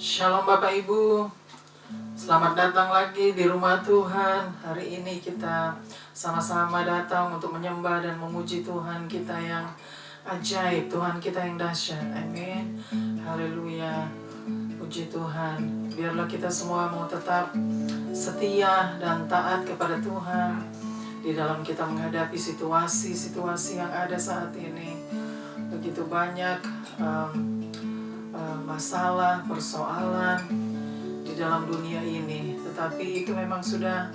Shalom Bapak Ibu, selamat datang lagi di rumah Tuhan. Hari ini kita sama-sama datang untuk menyembah dan memuji Tuhan kita yang ajaib, Tuhan kita yang dahsyat. Amin. Haleluya. Puji Tuhan. Biarlah kita semua mau tetap setia dan taat kepada Tuhan di dalam kita menghadapi situasi-situasi yang ada saat ini. Begitu banyak masalah, persoalan di dalam dunia ini. Tetapi itu memang sudah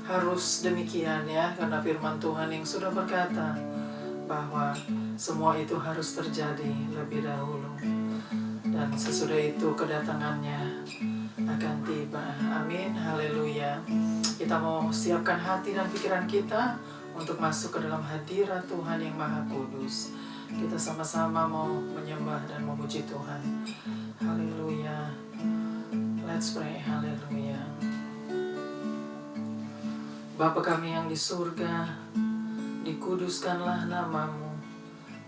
harus demikian ya, karena firman Tuhan yang sudah berkata bahwa semua itu harus terjadi lebih dahulu. Dan sesudah itu kedatangannya akan tiba. Amin, haleluya. Kita mau siapkan hati dan pikiran kita untuk masuk ke dalam hadirat Tuhan yang Maha Kudus. Kita sama-sama mau menyembah dan memuji Tuhan. Haleluya. Let's pray. Haleluya. Bapa kami yang di surga, dikuduskanlah namamu.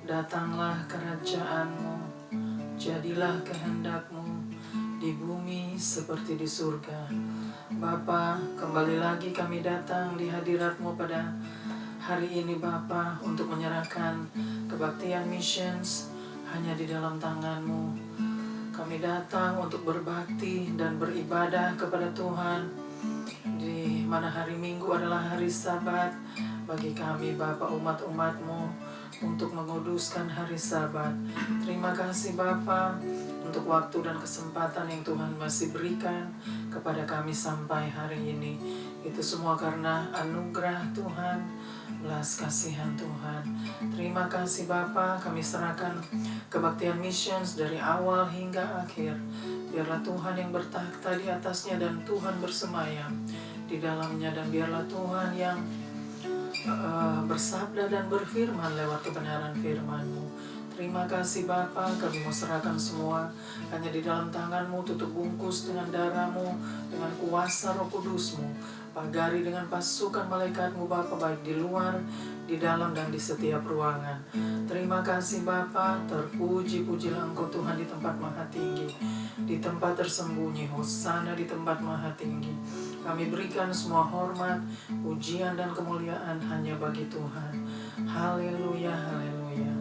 Datanglah kerajaan-Mu. Jadilah kehendak-Mu di bumi seperti di surga. Bapa, kembali lagi kami datang di hadirat-Mu pada hari ini Bapa, untuk menyerahkan kebaktian missions hanya di dalam tangan-Mu. Kami datang untuk berbakti dan beribadah kepada Tuhan, di mana hari Minggu adalah hari Sabat bagi kami Bapa, umat-umat-Mu, untuk menguduskan hari Sabat. Terima kasih Bapa untuk waktu dan kesempatan yang Tuhan masih berikan kepada kami sampai hari ini. Itu semua karena anugerah Tuhan, belas kasihan Tuhan. Terima kasih Bapa, kami serahkan kebaktian missions dari awal hingga akhir. Biarlah Tuhan yang bertakhta di atasnya dan Tuhan bersemayam di dalamnya, dan biarlah Tuhan yang bersabda dan berfirman lewat kebenaran firman-Mu. Terima kasih Bapa, kami mau serahkan semua hanya di dalam tangan-Mu, tutup bungkus dengan darah-Mu, dengan kuasa Roh Kudus-Mu, pagari dengan pasukan malaikat-Mu Bapa, baik di luar, di dalam, dan di setiap ruangan. Terima kasih Bapa, terpuji-pujilah Engkau Tuhan di tempat maha tinggi, di tempat tersembunyi, hosana di tempat maha tinggi. Kami berikan semua hormat, pujian, dan kemuliaan hanya bagi Tuhan. Haleluya, haleluya.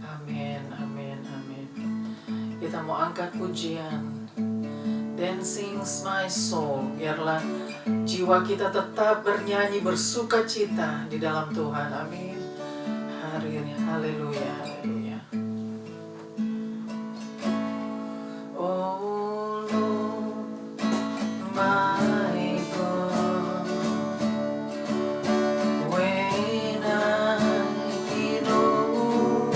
Amin, amin, amin. Kita mau angkat pujian. Dancing's my soul. Biarlah jiwa kita tetap bernyanyi, bersuka cita di dalam Tuhan. Amin. Hari ini, haleluya, haleluya. Oh Lord, my God, when I know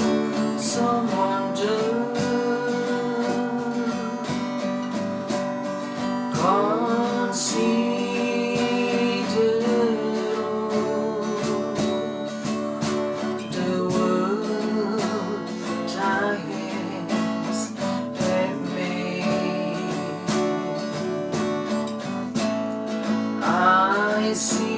someone display.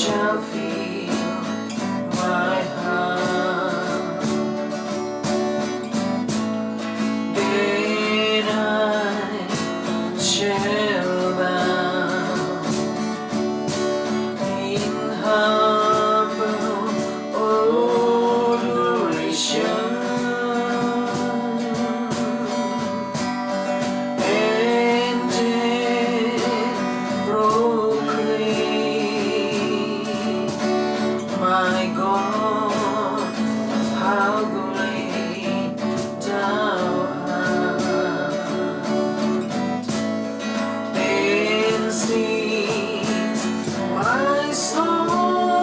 shall fill my heart. Then I shall bow in humble adoration and then proclaim, my God, how great thou art. Then sings my soul,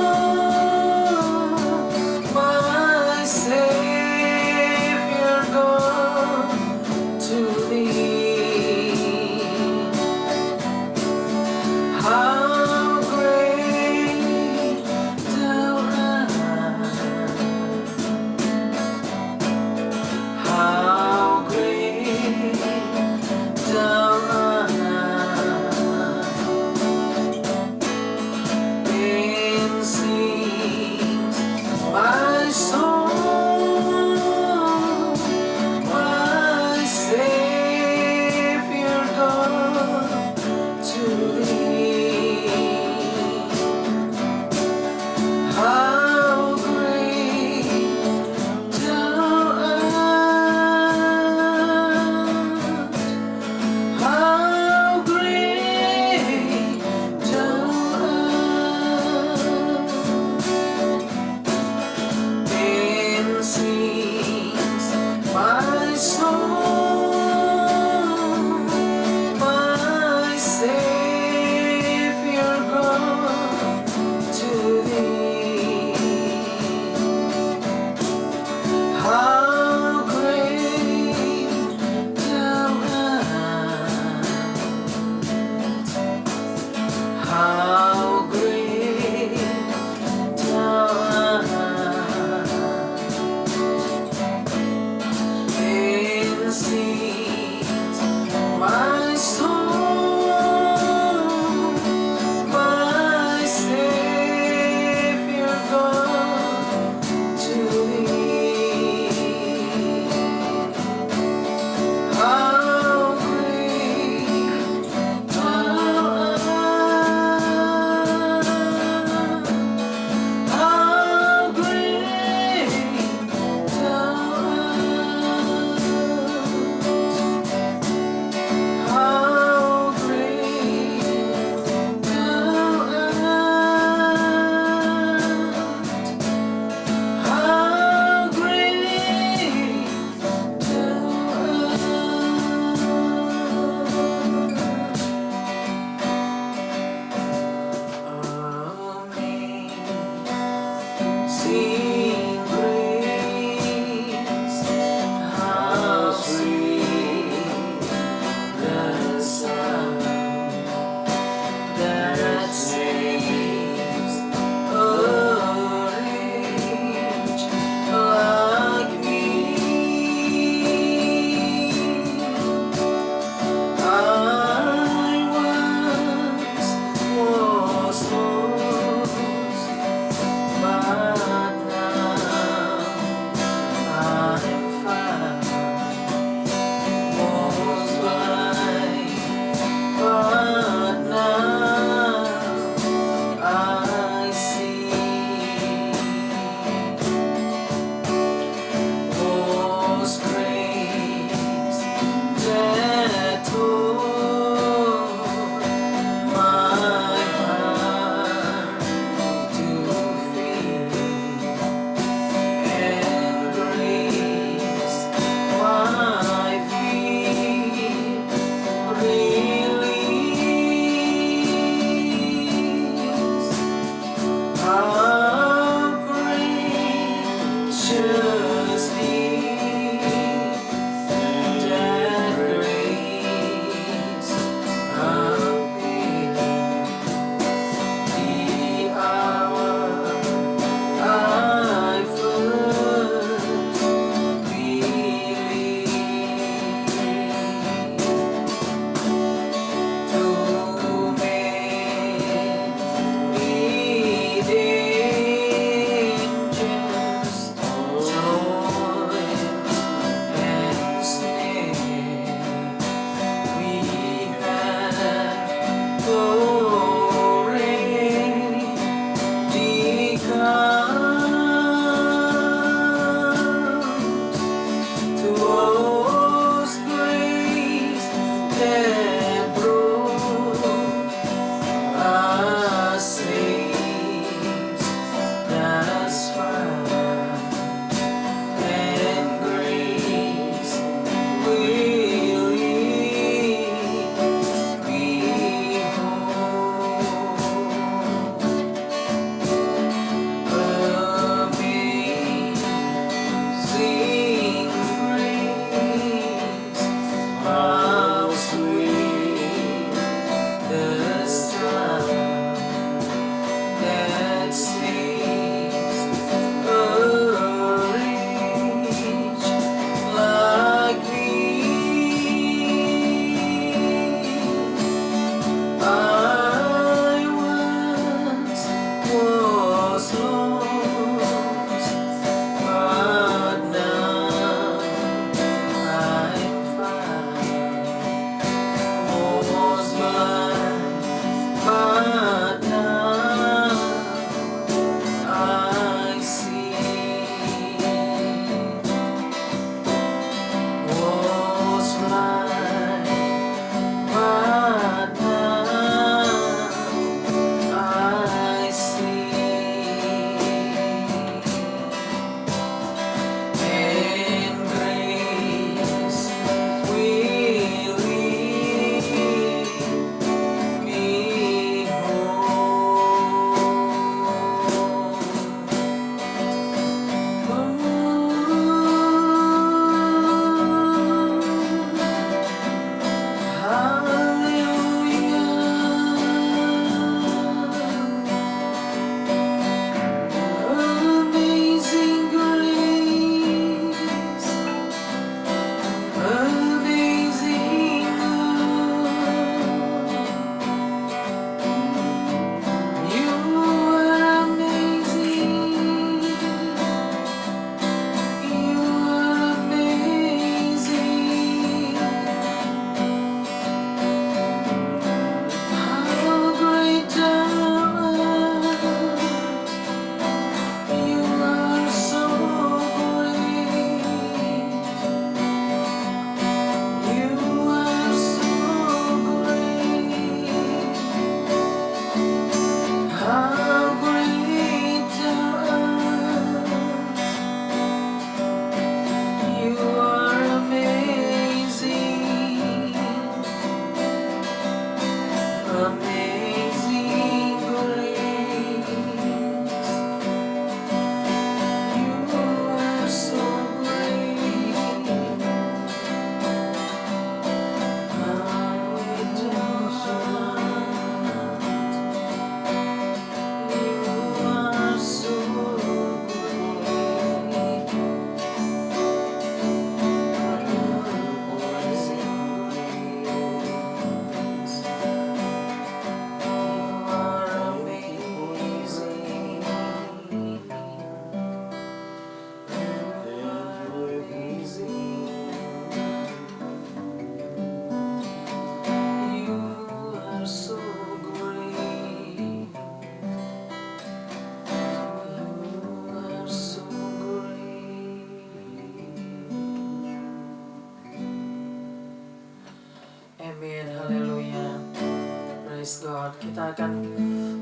kita akan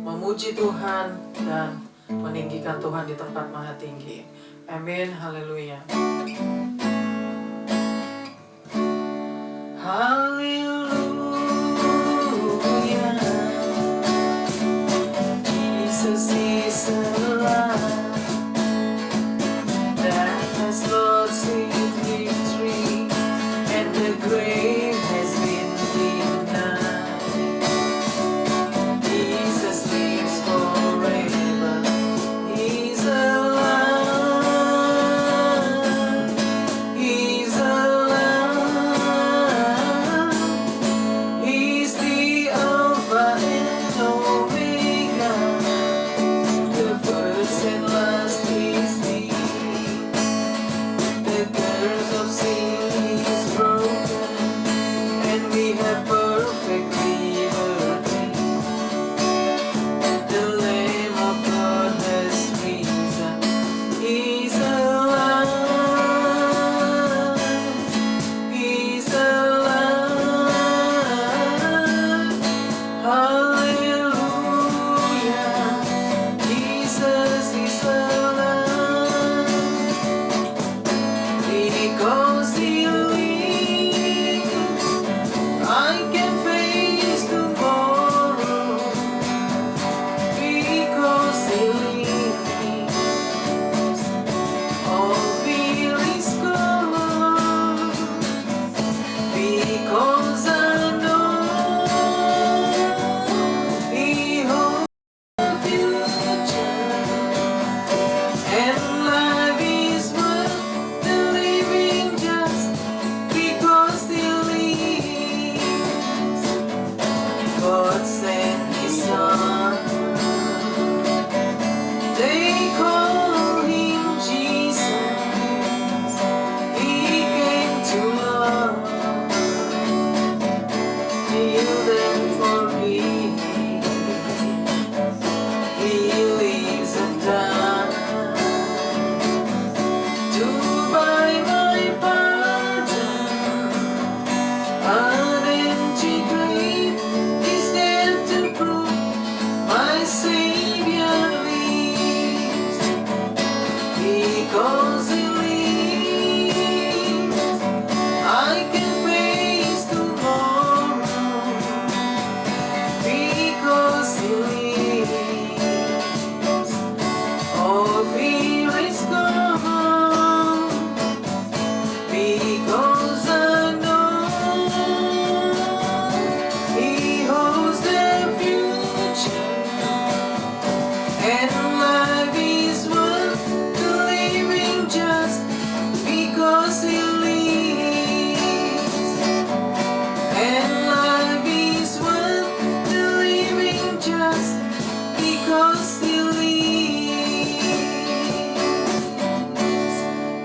memuji Tuhan dan meninggikan Tuhan di tempat maha tinggi. Amin, haleluya. Haleluya, Jesus is alive, death has lost its victory, and the grave has been denied. Jesus lives forever, He's alive, He's alive, He's the Alpha and Omega, the first and last is He. The curse of sin is broken, and we have perfect liberty. The Lamb of God has risen, He's alive, He's alive. Hallelujah, Jesus is alive. Because He lives, I can face tomorrow. Because He lives, all fear is gone. Because I know He holds the future, and life is worth the living just because He lives. God sent His Son, they call Him Jesus. He came to love, heal and forgive. He lives and died to buy my pardon. An empty grave is there to prove my Savior lives. Because He lives, I can face tomorrow. Because He lives, all fear is gone. Because I know He holds the future, and life is worth the living just because He lives. And life is worth the living just because He lives.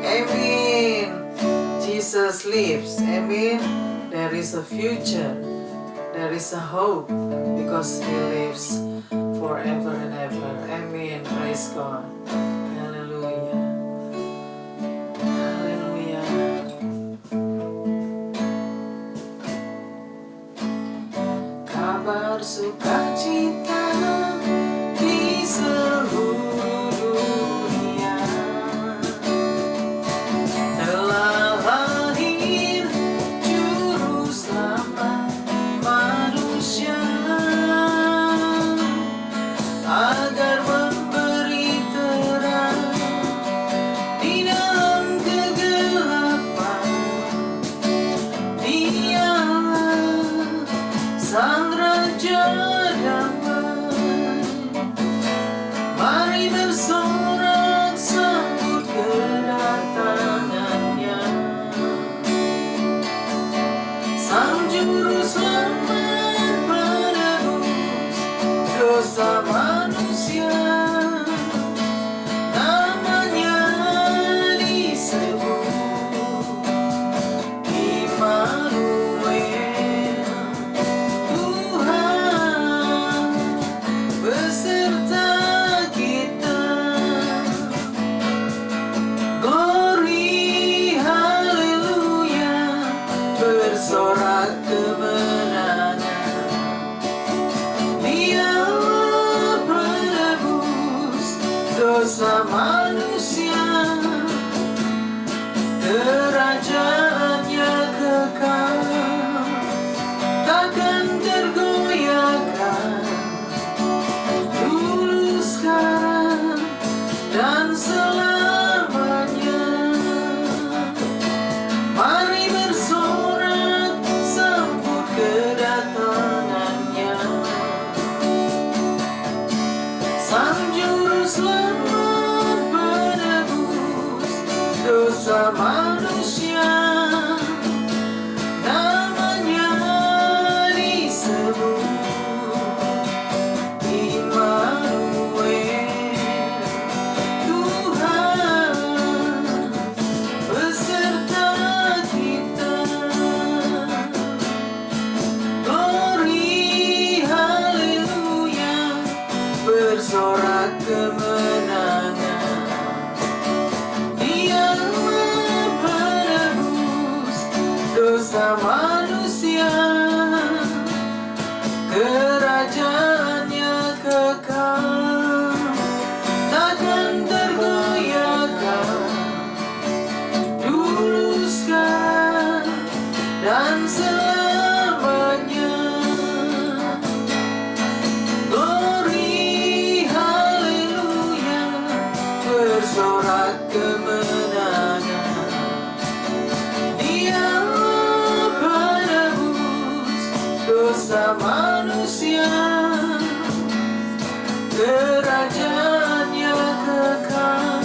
Amen. Jesus lives. Amen. There is a future. There is a hope because He lives forever and ever. Amen. Praise God. Hallelujah. Hallelujah. Kabar sukacita di seluruh dunia, telah lahir juru selamat manusia, agar memberi terang dosa manusia, kerajaannya kekal, takkan tergoyahkan, dulu, sekarang, dan selamanya. Mari bersorak sambut kedatangannya, Sang Juru Selamat penebus dosa manusia. Namanya disebut Immanuel, Tuhan beserta kita. Glory, haleluya, bersorak kemenangan. Dia menebus dosa manusia, kerajaannya kekal, takkan tergoyahkan, dulu, sekarang, dan selamanya. Glory, haleluya, bersorak kemenangan. Dia penebus dosa manusia, kerajaannya kekal,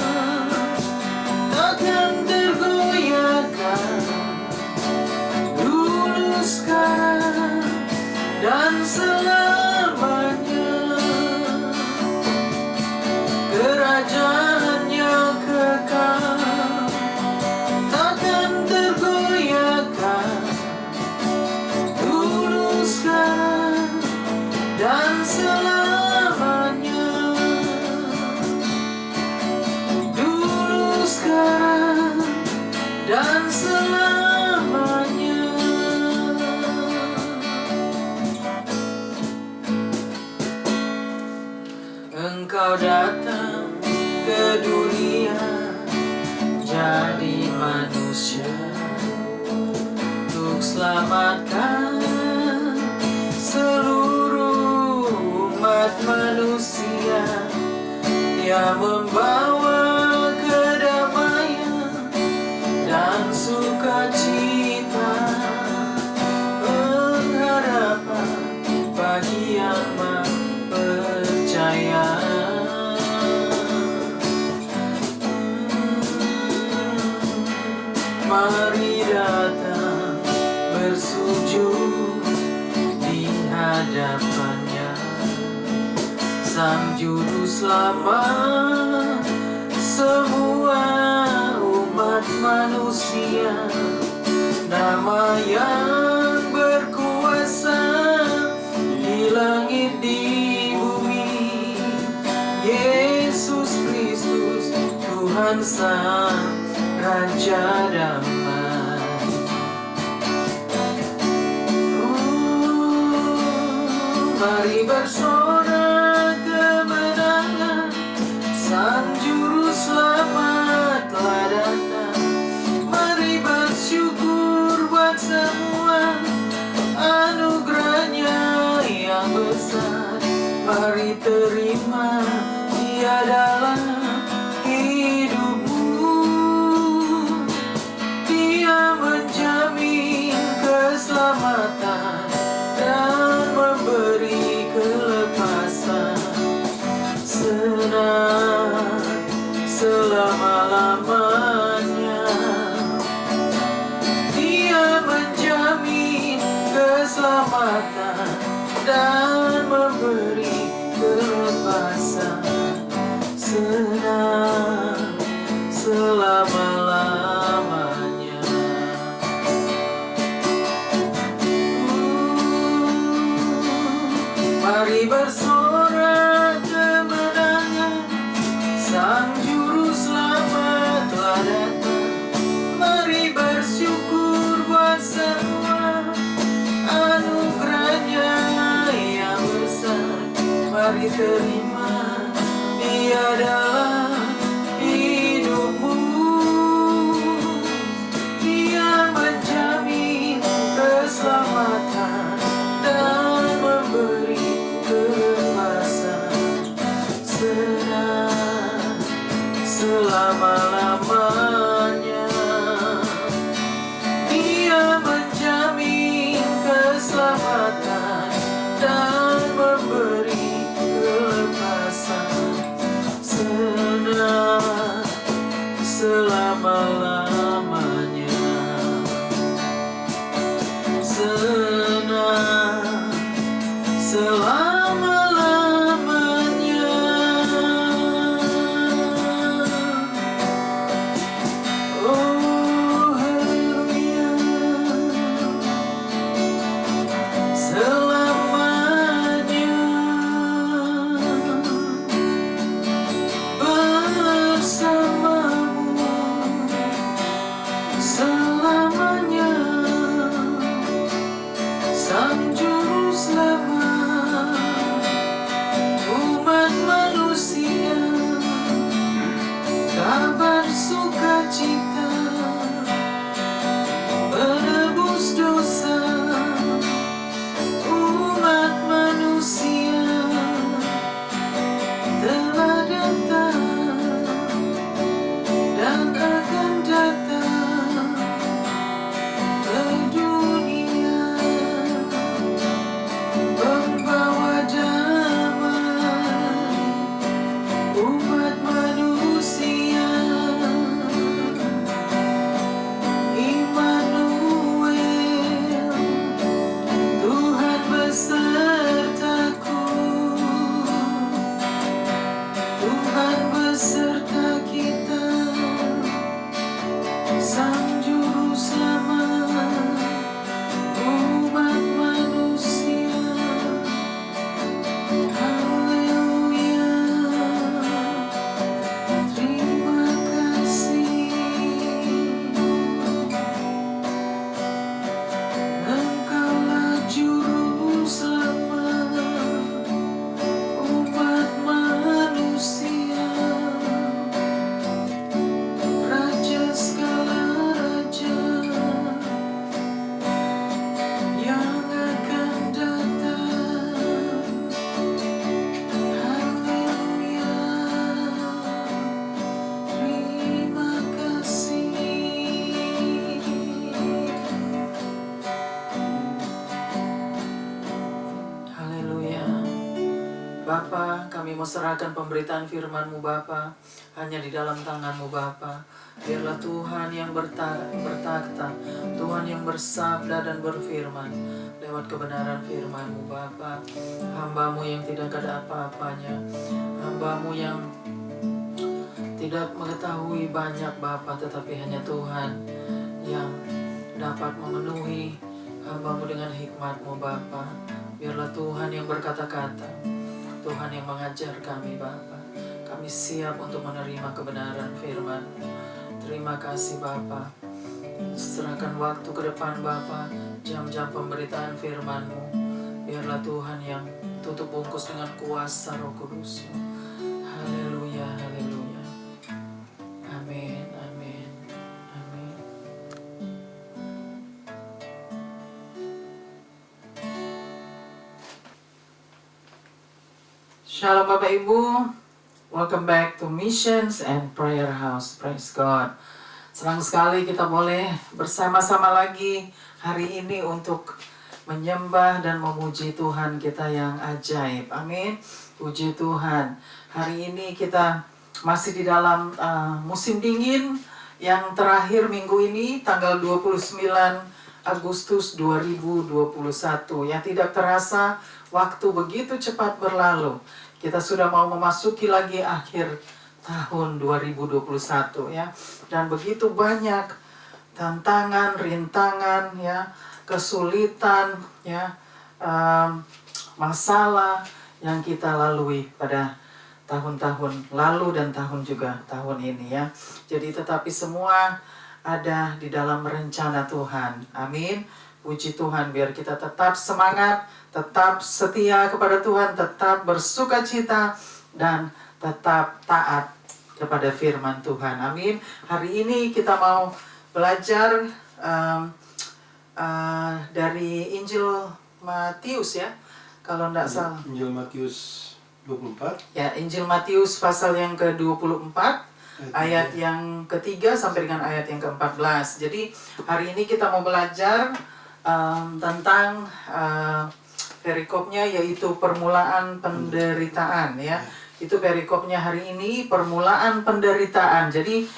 takkan tergoyahkan, dulu, sekarang, dan selamanya. Kerajaannya kekal, takkan tergoyahkan, dulu, sekarang, dan selamanya. Dulu, sekarang, dan selamanya. Engkau datang ke dunia jadi manusia, untuk selamatkan seluruh umat manusia. Dia membawa kedamaian dan sukacita, pengharapan bagi yang percaya. Mari datang bersujud di hadapannya, Sang Juru Selamat semua umat manusia. Nama yang berkuasa di langit di bumi, Yesus Kristus, Tuhan Sang Raja Damai. Mari bersorak kemenangan, Sang Juru Selamat telah datang. Mari bersyukur buat semua anugerahnya yang besar. Mari terima Dia dalam hidupmu. Dia menjamin keselamatan dan memberi kelepasan. Senang selama-lamanya. Dia menjamin keselamatan dan memberi kelepasan. Senang selama-lamanya. Mari bersorak kemenangan, Sang Juru Selamat telah datang. Mari bersyukur buat semua anugerahnya yang besar. Mari terima Dia dalam senang selama-lamanya. Dia menjamin keselamatan dan memberi kelepasan. Senang selama-lamanya. Senang selama-lamanya. Oh haleluya. Selamanya bersamamu, selamanya Sang Juru Selamat umat manusia, kabar sukacita menebus dosa umat manusia telah datang dan akan datang ke dunia, membawa damai umat manusia. Immanuel, Tuhan besertaku, Tuhan beserta kita, Sang Juru Selamat umat manusia. Haleluya, terima kasih. Engkaulah Juru Selamat umat manusia, Raja segala raja yang akan datang. Haleluya, terima kasih. Haleluya. Bapa, kami mau serahkan pemberitaan firman-Mu Bapa hanya di dalam tangan-Mu Bapa. Biarlah Tuhan yang bertakhta, Tuhan yang bersabda dan berfirman lewat kebenaran firman-Mu Bapa. Hamba-Mu yang tidak ada apa-apanya, hamba-Mu yang tidak mengetahui banyak Bapa, tetapi hanya Tuhan yang dapat memenuhi hamba-Mu dengan hikmat-Mu Bapa. Biarlah Tuhan yang berkata-kata, Tuhan yang mengajar kami Bapa. Kami siap untuk menerima kebenaran firman. Terima kasih Bapa. Serahkan waktu ke depan Bapa, jam-jam pemberitaan firman-Mu. Biarlah Tuhan yang tutup bungkus dengan kuasa Roh Kudus-Mu. Haleluya, haleluya. Amin, amin, amin. Shalom Bapak Ibu, welcome back to Missions and Prayer House. Praise God. Senang sekali kita boleh bersama-sama lagi hari ini untuk menyembah dan memuji Tuhan kita yang ajaib. Amin. Puji Tuhan. Hari ini kita masih di dalam musim dingin yang terakhir minggu ini tanggal 29 Agustus 2021. Yang tidak terasa waktu begitu cepat berlalu. Kita sudah mau memasuki lagi akhir tahun 2021 ya. Dan begitu banyak tantangan, rintangan ya, kesulitan ya, masalah yang kita lalui pada tahun-tahun lalu dan tahun ini ya. Jadi tetapi semua ada di dalam rencana Tuhan. Amin. Puji Tuhan, biar kita tetap semangat, tetap setia kepada Tuhan, tetap bersukacita, dan tetap taat kepada firman Tuhan. Amin. Hari ini kita mau belajar dari Injil Matius ya, kalau tidak salah. Injil Matius 24. Ya, Injil Matius pasal yang ke-24, ayat yang ketiga sampai dengan ayat yang ke-14. Jadi hari ini kita mau belajar tentang perikopnya, yaitu permulaan penderitaan ya. Itu perikopnya hari ini, permulaan penderitaan. Jadi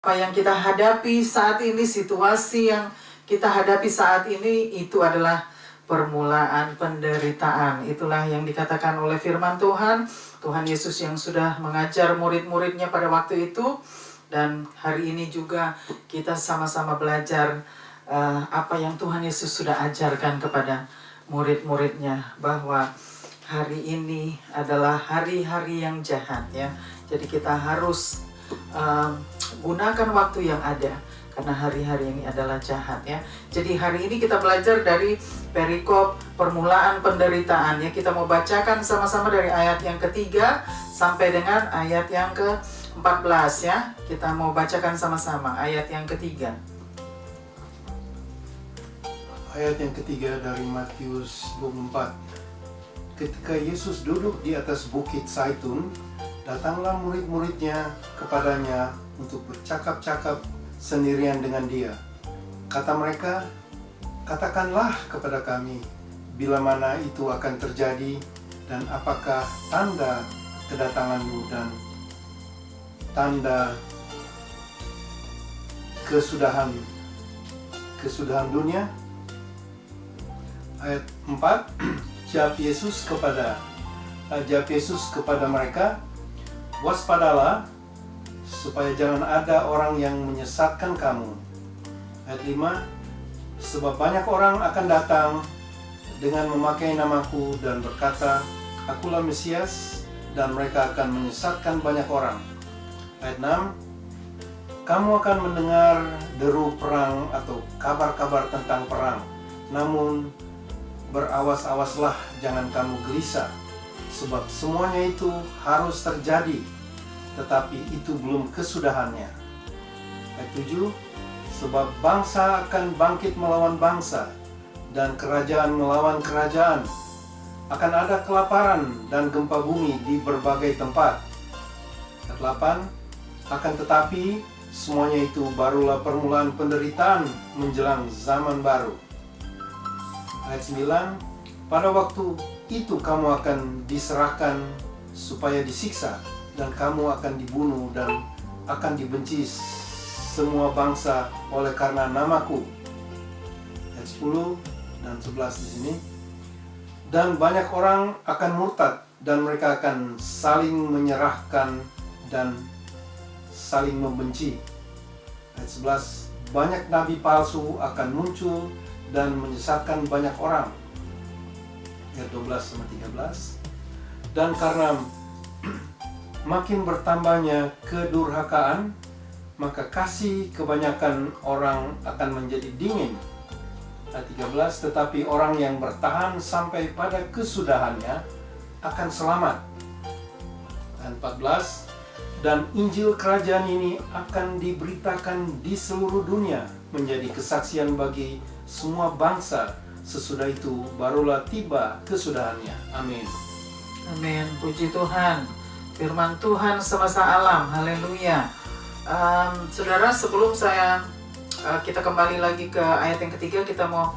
apa yang kita hadapi saat ini, situasi yang kita hadapi saat ini, itu adalah permulaan penderitaan. Itulah yang dikatakan oleh firman Tuhan. Tuhan Yesus yang sudah mengajar murid-muridnya pada waktu itu. Dan hari ini juga kita sama-sama belajar apa yang Tuhan Yesus sudah ajarkan kepada murid-muridnya. Bahwa hari ini adalah hari-hari yang jahat ya. Jadi kita harus gunakan waktu yang ada, karena hari-hari ini adalah jahat ya. Jadi hari ini kita belajar dari perikop permulaan penderitaan ya. Kita mau bacakan sama-sama dari ayat yang ketiga sampai dengan ayat yang ke-14 ya. Kita mau bacakan sama-sama ayat yang ketiga. Ayat yang ketiga dari Matius 24. Ketika Yesus duduk di atas bukit Zaitun, datanglah murid-muridnya kepadanya untuk bercakap-cakap sendirian dengan dia. Kata mereka, "Katakanlah kepada kami, bila mana itu akan terjadi, dan apakah tanda kedatanganmu dan tanda kesudahan dunia?" Ayat 4. Jawab Yesus kepada mereka, "Waspadalah, supaya jangan ada orang yang menyesatkan kamu." Ayat 5. Sebab banyak orang akan datang dengan memakai namaku dan berkata, "Akulah Mesias," dan mereka akan menyesatkan banyak orang. Ayat 6. Kamu akan mendengar deru perang atau kabar-kabar tentang perang. Namun berawas-awaslah, jangan kamu gelisah, sebab semuanya itu harus terjadi, tetapi itu belum kesudahannya. Ayat 7. Sebab bangsa akan bangkit melawan bangsa, dan kerajaan melawan kerajaan. Akan ada kelaparan dan gempa bumi di berbagai tempat. Ayat 8. Akan tetapi semuanya itu barulah permulaan penderitaan menjelang zaman baru. Ayat 9. Pada waktu itu kamu akan diserahkan supaya disiksa, dan kamu akan dibunuh dan akan dibenci semua bangsa oleh karena namaku. Ayat 10 dan 11 di sini. Dan banyak orang akan murtad, dan mereka akan saling menyerahkan dan saling membenci. Ayat 11. Banyak nabi palsu akan muncul dan menyesatkan banyak orang. Ayat 12-13. Dan karena makin bertambahnya kedurhakaan, maka kasih kebanyakan orang akan menjadi dingin. Ayat 13. Tetapi orang yang bertahan sampai pada kesudahannya akan selamat. Ayat 14. Dan Injil kerajaan ini akan diberitakan di seluruh dunia menjadi kesaksian bagi semua bangsa. Sesudah itu barulah tiba kesudahannya. Amin. Amin. Puji Tuhan. Firman Tuhan semasa alam. Haleluya. Saudara, sebelum kita kembali lagi ke ayat yang ketiga, kita mau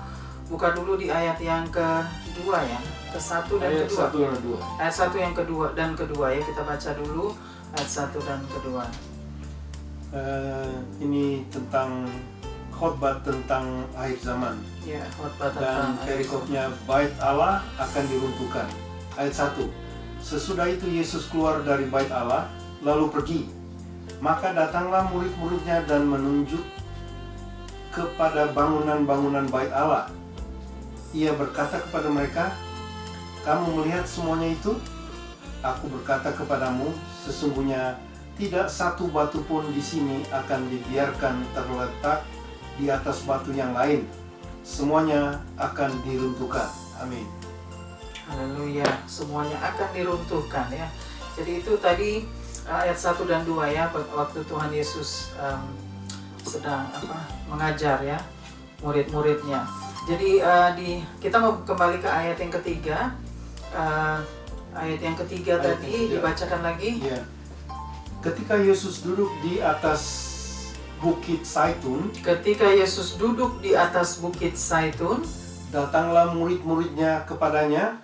buka dulu di ayat yang kedua ya. Ke-1 dan ayat kedua. 1 dan 2. Ayat 1 yang kedua dan kedua ya. Kita baca dulu ayat 1 dan kedua. Ini tentang khotbah tentang akhir zaman. Ya, khotbah Dan tentang perikopnya, bait Allah akan diruntuhkan. Ayat 1. Sesudah itu Yesus keluar dari bait Allah, lalu pergi. Maka datanglah murid-muridnya dan menunjuk kepada bangunan-bangunan bait Allah. Ia berkata kepada mereka, "Kamu melihat semuanya itu? Aku berkata kepadamu, sesungguhnya tidak satu batu pun di sini akan dibiarkan terletak di atas batu yang lain. Semuanya akan diruntuhkan." Amin. Haleluya. Semuanya akan diruntuhkan ya. Jadi itu tadi ayat 1 dan 2 ya, waktu Tuhan Yesus sedang mengajar ya murid-muridnya. Jadi kita mau kembali ke ayat yang ketiga. Ayat yang ketiga Ayat tadi yang ketiga. dibacakan lagi. Ya. Ketika Yesus duduk di atas Bukit Zaitun, Ketika Yesus duduk di atas Bukit Zaitun, datanglah murid-muridnya kepadanya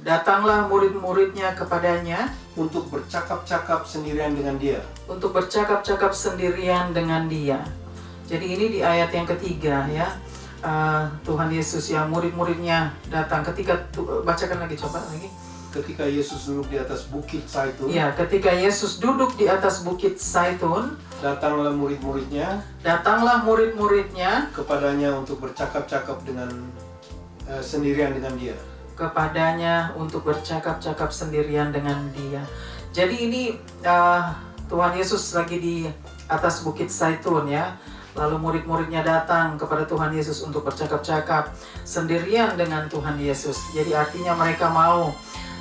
datanglah murid-muridnya kepadanya untuk bercakap-cakap sendirian dengan dia. untuk bercakap-cakap sendirian dengan dia. Jadi ini di ayat yang ketiga ya. Tuhan Yesus ya, murid-muridnya datang bacakan lagi, coba lagi. Ketika Yesus duduk di atas Bukit Zaitun, Ya, ketika Yesus duduk di atas Bukit Zaitun, datanglah murid-muridnya kepadanya untuk bercakap-cakap dengan sendirian dengan dia. kepadanya untuk bercakap-cakap sendirian dengan dia. Jadi ini Tuhan Yesus lagi di atas Bukit Zaitun ya. Lalu murid-muridnya datang kepada Tuhan Yesus untuk bercakap-cakap sendirian dengan Tuhan Yesus. Jadi artinya mereka mau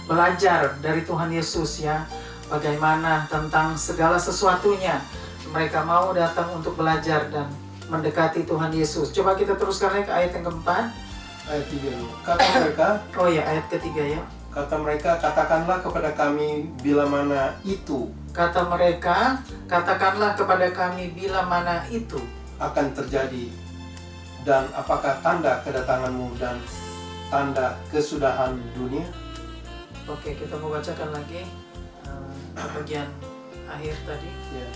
belajar dari Tuhan Yesus ya. Bagaimana tentang segala sesuatunya. Mereka mau datang untuk belajar dan mendekati Tuhan Yesus. Coba kita teruskan lagi ke ayat yang keempat. Ayat 3 dulu. Kata mereka, Oh ya, ayat ketiga ya. kata mereka, katakanlah kepada kami bila mana itu Kata mereka, katakanlah kepada kami bila mana itu akan terjadi, dan apakah tanda kedatanganmu dan tanda kesudahan dunia. Oke, kita mau bacakan lagi bagian akhir tadi. Ya.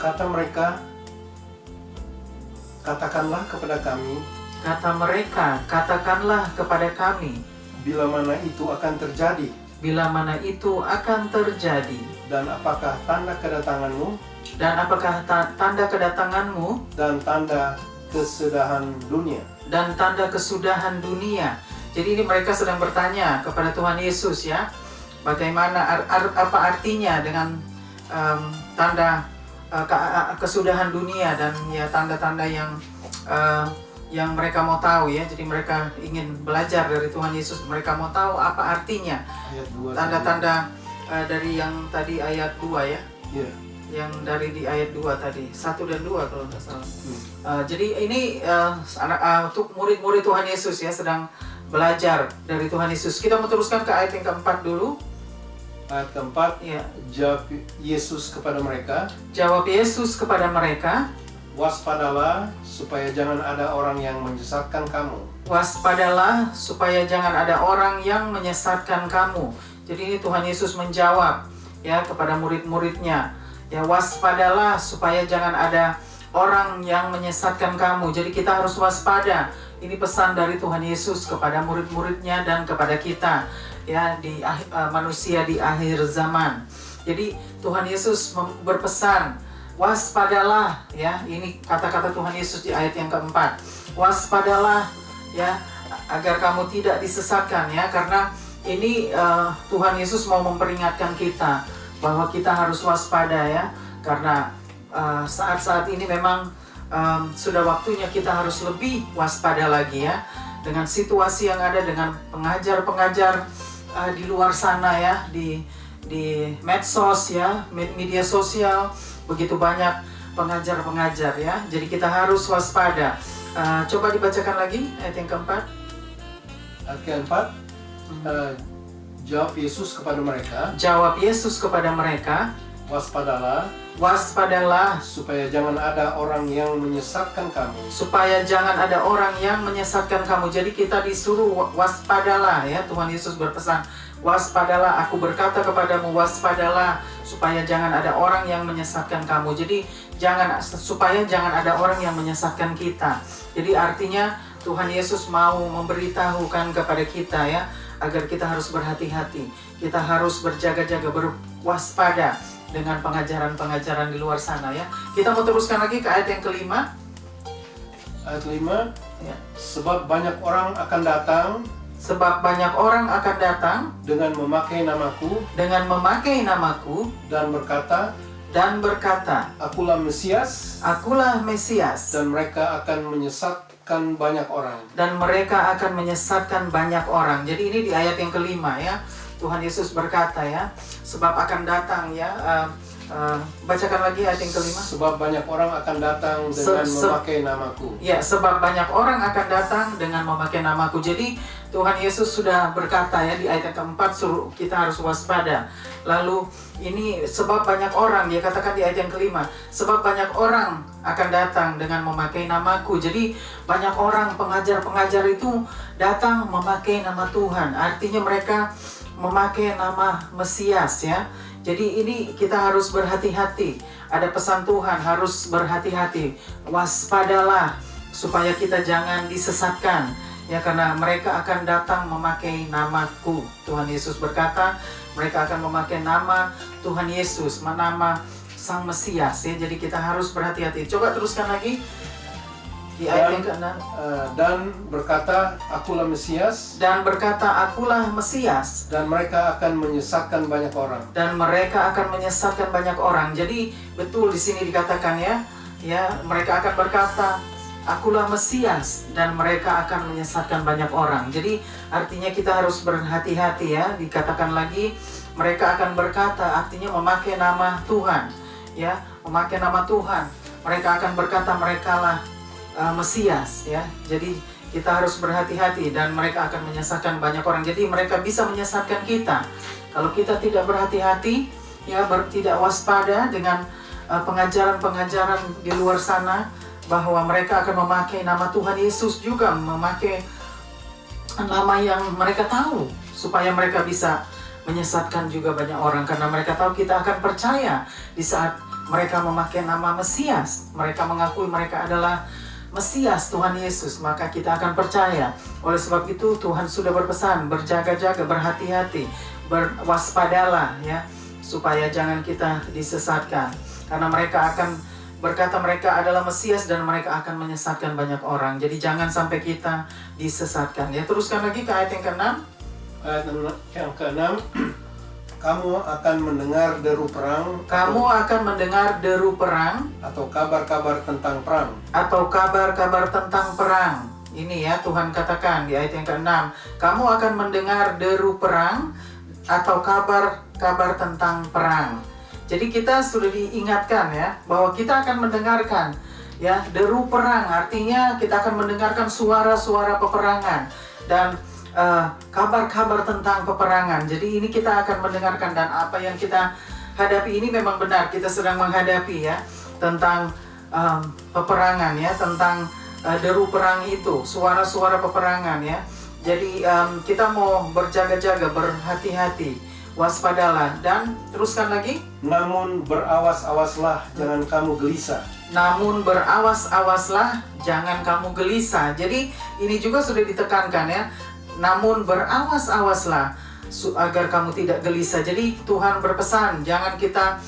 Kata mereka, katakanlah kepada kami Kata mereka, katakanlah kepada kami bila mana itu akan terjadi, bila mana itu akan terjadi, dan apakah tanda kedatanganmu dan apakah tanda kedatanganmu dan tanda kesudahan dunia. dan tanda kesudahan dunia. Jadi ini mereka sedang bertanya kepada Tuhan Yesus ya, bagaimana apa artinya dengan tanda kesudahan dunia dan ya tanda-tanda yang mereka mau tahu ya. Jadi mereka ingin belajar dari Tuhan Yesus, mereka mau tahu apa artinya Ayat 2. tanda-tanda dari yang tadi ayat 2 ya. Ya. Yang dari di ayat 2 tadi, 1 dan 2 kalau nggak salah. Jadi ini untuk murid-murid Tuhan Yesus ya, sedang belajar dari Tuhan Yesus. Kita mau teruskan ke ayat yang keempat dulu. Ayat keempat, Ya. jawab Yesus kepada mereka, Jawab Yesus kepada mereka, waspadalah supaya jangan ada orang yang menyesatkan kamu. waspadalah supaya jangan ada orang yang menyesatkan kamu. Jadi ini Tuhan Yesus menjawab ya kepada murid-muridnya. Ya, waspadalah supaya jangan ada orang yang menyesatkan kamu. Jadi kita harus waspada. Ini pesan dari Tuhan Yesus kepada murid-muridnya dan kepada kita ya di manusia di akhir zaman. Jadi Tuhan Yesus berpesan, waspadalah ya. Ini kata-kata Tuhan Yesus di ayat yang keempat. Waspadalah ya agar kamu tidak disesatkan ya, karena ini Tuhan Yesus mau memperingatkan kita bahwa kita harus waspada ya, karena saat-saat ini memang sudah waktunya kita harus lebih waspada lagi ya dengan situasi yang ada, dengan pengajar-pengajar di luar sana ya, di medsos ya, media sosial, begitu banyak pengajar-pengajar ya. Jadi kita harus waspada. Coba dibacakan lagi ayat yang keempat. Ayat keempat, jawab Yesus kepada mereka, Jawab Yesus kepada mereka, waspadalah waspadalah supaya jangan ada orang yang menyesatkan kamu. supaya jangan ada orang yang menyesatkan kamu. Jadi kita disuruh waspadalah ya. Tuhan Yesus berpesan, waspadalah, aku berkata kepadamu waspadalah supaya jangan ada orang yang menyesatkan kamu. Jadi supaya jangan ada orang yang menyesatkan kita. Jadi artinya Tuhan Yesus mau memberitahukan kepada kita ya, agar kita harus berhati-hati. Kita harus berjaga-jaga, berwaspada dengan pengajaran-pengajaran di luar sana ya. Kita mau teruskan lagi ke ayat yang kelima. Ayat 5, Ya. sebab banyak orang akan datang Sebab banyak orang akan datang dengan memakai namaku dan berkata, akulah Mesias, akulah Mesias, dan mereka akan menyesatkan banyak orang. Jadi ini di ayat yang kelima ya. Tuhan Yesus berkata ya, sebab akan datang ya Bacakan lagi ayat yang kelima. Sebab banyak orang akan datang dengan memakai namaku. Ya, sebab banyak orang akan datang dengan memakai namaku. Jadi Tuhan Yesus sudah berkata ya di ayat yang keempat, suruh kita harus waspada. Lalu ini sebab banyak orang, dia katakan di ayat yang kelima, sebab banyak orang akan datang dengan memakai namaku. Jadi banyak orang, pengajar-pengajar itu datang memakai nama Tuhan. Artinya mereka memakai nama Mesias ya. Jadi ini kita harus berhati-hati. Ada pesan Tuhan, harus berhati-hati. Waspadalah supaya kita jangan disesatkan. Ya, karena mereka akan datang memakai namaku. Tuhan Yesus berkata, mereka akan memakai nama Tuhan Yesus, nama Sang Mesias ya. Jadi kita harus berhati-hati. Coba teruskan lagi di ayat yang ke-6. Dan berkata, akulah Mesias. Dan berkata, akulah Mesias. Dan mereka akan menyesatkan banyak orang. Dan mereka akan menyesatkan banyak orang. Jadi betul di sini dikatakan ya mereka akan berkata, akulah Mesias, dan mereka akan menyesatkan banyak orang. Jadi artinya kita harus berhati-hati ya. Dikatakan lagi, mereka akan berkata, artinya memakai nama Tuhan ya, memakai nama Tuhan. Mereka akan berkata merekalah Mesias ya. Jadi kita harus berhati-hati, dan mereka akan menyesatkan banyak orang. Jadi mereka bisa menyesatkan kita kalau kita tidak berhati-hati ya, tidak waspada dengan pengajaran-pengajaran di luar sana, bahwa mereka akan memakai nama Tuhan Yesus, juga memakai nama yang mereka tahu, supaya mereka bisa menyesatkan juga banyak orang. Karena mereka tahu kita akan percaya di saat mereka memakai nama Mesias, mereka mengakui mereka adalah Mesias Tuhan Yesus, maka kita akan percaya. Oleh sebab itu Tuhan sudah berpesan, berjaga-jaga, berhati-hati, berwaspadalah ya, supaya jangan kita disesatkan. Karena mereka akan berkata mereka adalah Mesias, dan mereka akan menyesatkan banyak orang. Jadi jangan sampai kita disesatkan. Ya, teruskan lagi ke ayat yang ke-6. Ayat yang ke-6. Kamu akan mendengar deru perang. Kamu akan mendengar deru perang. Atau kabar-kabar tentang perang. Atau kabar-kabar tentang perang. Ini ya Tuhan katakan di ayat yang ke-6. Kamu akan mendengar deru perang atau kabar-kabar tentang perang. Jadi kita sudah diingatkan ya, bahwa kita akan mendengarkan ya deru perang. Artinya kita akan mendengarkan suara-suara peperangan dan kabar-kabar tentang peperangan. Jadi ini kita akan mendengarkan, dan apa yang kita hadapi ini memang benar. Kita sedang menghadapi ya tentang peperangan ya, tentang deru perang itu, suara-suara peperangan ya. Jadi kita mau berjaga-jaga, berhati-hati, waspadalah, dan teruskan lagi. Namun berawas-awaslah, jangan kamu gelisah. Namun berawas-awaslah, jangan kamu gelisah. Jadi ini juga sudah ditekankan ya. Namun berawas-awaslah agar kamu tidak gelisah. Jadi Tuhan berpesan, jangan kita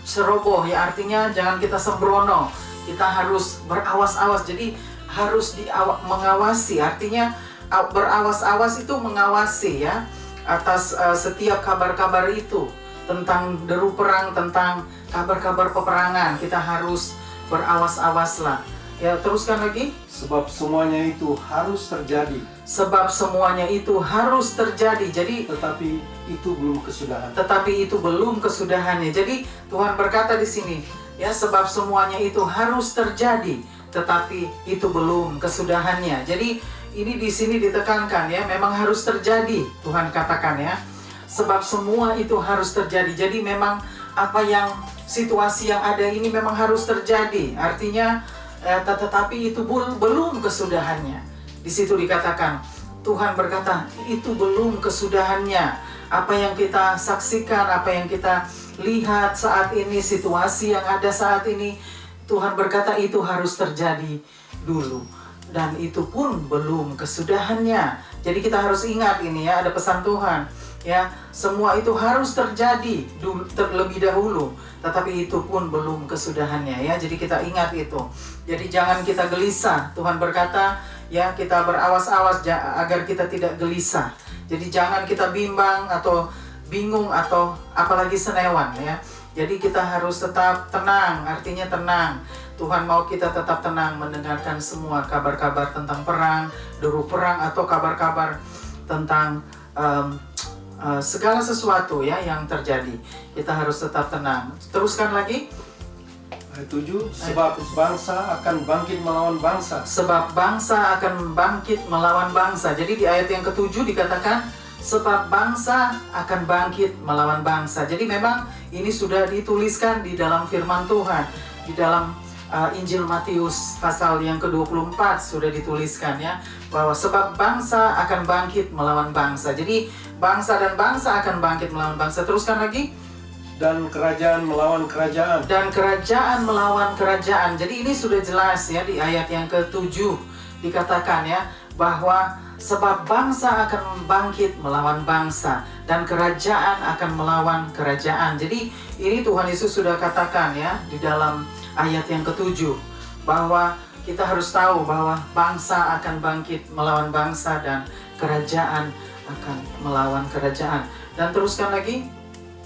ceroboh ya, artinya jangan kita sembrono. Kita harus berawas-awas. Jadi harus mengawasi. Artinya berawas-awas itu mengawasi ya, atas setiap kabar-kabar itu tentang deru perang, tentang kabar-kabar peperangan. Kita harus berawas-awaslah. Ya, teruskan lagi. Sebab semuanya itu harus terjadi. Sebab semuanya itu harus terjadi. Jadi tetapi itu belum kesudahan. Tetapi itu belum kesudahannya. Jadi Tuhan berkata di sini, ya, sebab semuanya itu harus terjadi, tetapi itu belum kesudahannya. Jadi ini di sini ditekankan ya, memang harus terjadi. Tuhan katakan ya, sebab semua itu harus terjadi. Jadi memang apa yang situasi yang ada ini memang harus terjadi. Artinya tetapi itu belum kesudahannya. Di situ dikatakan, Tuhan berkata itu belum kesudahannya. Apa yang kita saksikan, apa yang kita lihat saat ini, situasi yang ada saat ini, Tuhan berkata itu harus terjadi dulu, dan itu pun belum kesudahannya. Jadi kita harus ingat ini ya, ada pesan Tuhan ya, semua itu harus terjadi terlebih dahulu, tetapi itu pun belum kesudahannya ya. Jadi kita ingat itu. Jadi jangan kita gelisah. Tuhan berkata ya, kita berawas-awas agar kita tidak gelisah. Jadi jangan kita bimbang atau bingung atau apalagi senewan ya. Jadi kita harus tetap tenang, artinya tenang. Tuhan mau kita tetap tenang mendengarkan semua kabar-kabar tentang perang, deru perang, atau kabar-kabar tentang segala sesuatu ya yang terjadi. Kita harus tetap tenang. Teruskan lagi. Ayat 7, sebab bangsa akan bangkit melawan bangsa. Sebab bangsa akan bangkit melawan bangsa. Jadi di ayat yang ke-7 dikatakan sebab bangsa akan bangkit melawan bangsa. Jadi memang ini sudah dituliskan di dalam firman Tuhan. Di dalam Injil Matius pasal yang ke-24 sudah dituliskan ya, bahwa sebab bangsa akan bangkit melawan bangsa. Jadi bangsa dan bangsa akan bangkit melawan bangsa. Teruskan lagi. Dan kerajaan melawan kerajaan. Dan kerajaan melawan kerajaan. Jadi ini sudah jelas ya di ayat yang ke-7 dikatakan ya, bahwa sebab bangsa akan bangkit melawan bangsa dan kerajaan akan melawan kerajaan. Jadi ini Tuhan Yesus sudah katakan ya di dalam ayat yang ke-7, bahwa kita harus tahu bahwa bangsa akan bangkit melawan bangsa dan kerajaan akan melawan kerajaan. Dan teruskan lagi.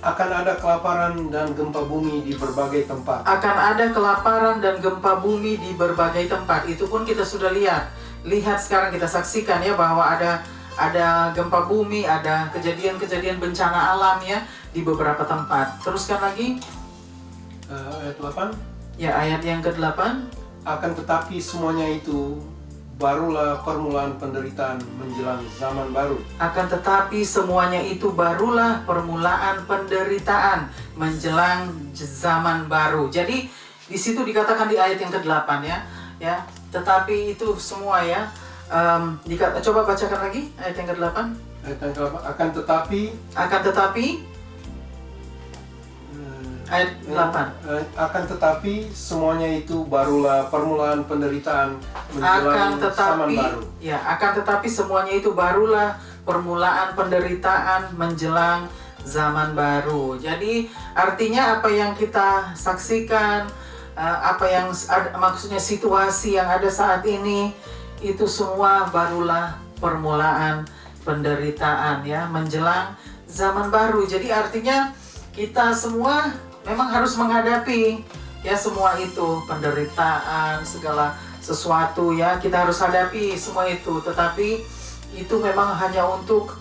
Akan ada kelaparan dan gempa bumi di berbagai tempat. Akan ada kelaparan dan gempa bumi di berbagai tempat. Itu pun kita sudah lihat. Lihat sekarang kita saksikan ya, bahwa ada gempa bumi, ada kejadian-kejadian bencana alam ya di beberapa tempat. Teruskan lagi. Ayat 8. Ya, ayat yang ke-8. Akan tetapi semuanya itu barulah permulaan penderitaan menjelang zaman baru. Akan tetapi semuanya itu barulah permulaan penderitaan menjelang zaman baru. Jadi di situ dikatakan di ayat yang ke-8 ya. Tetapi itu semua ya. Coba bacakan lagi ayat yang ke-8. Ayat yang ke-8, akan tetapi ayat 8. Akan tetapi semuanya itu barulah permulaan penderitaan menjelang zaman baru. Ya, akan tetapi semuanya itu barulah permulaan penderitaan menjelang zaman baru. Jadi artinya apa yang kita saksikan, apa yang maksudnya situasi yang ada saat ini, itu semua barulah permulaan penderitaan ya menjelang zaman baru. Jadi artinya kita semua memang harus menghadapi ya semua itu, penderitaan, segala sesuatu ya, kita harus hadapi semua itu. Tetapi itu memang hanya untuk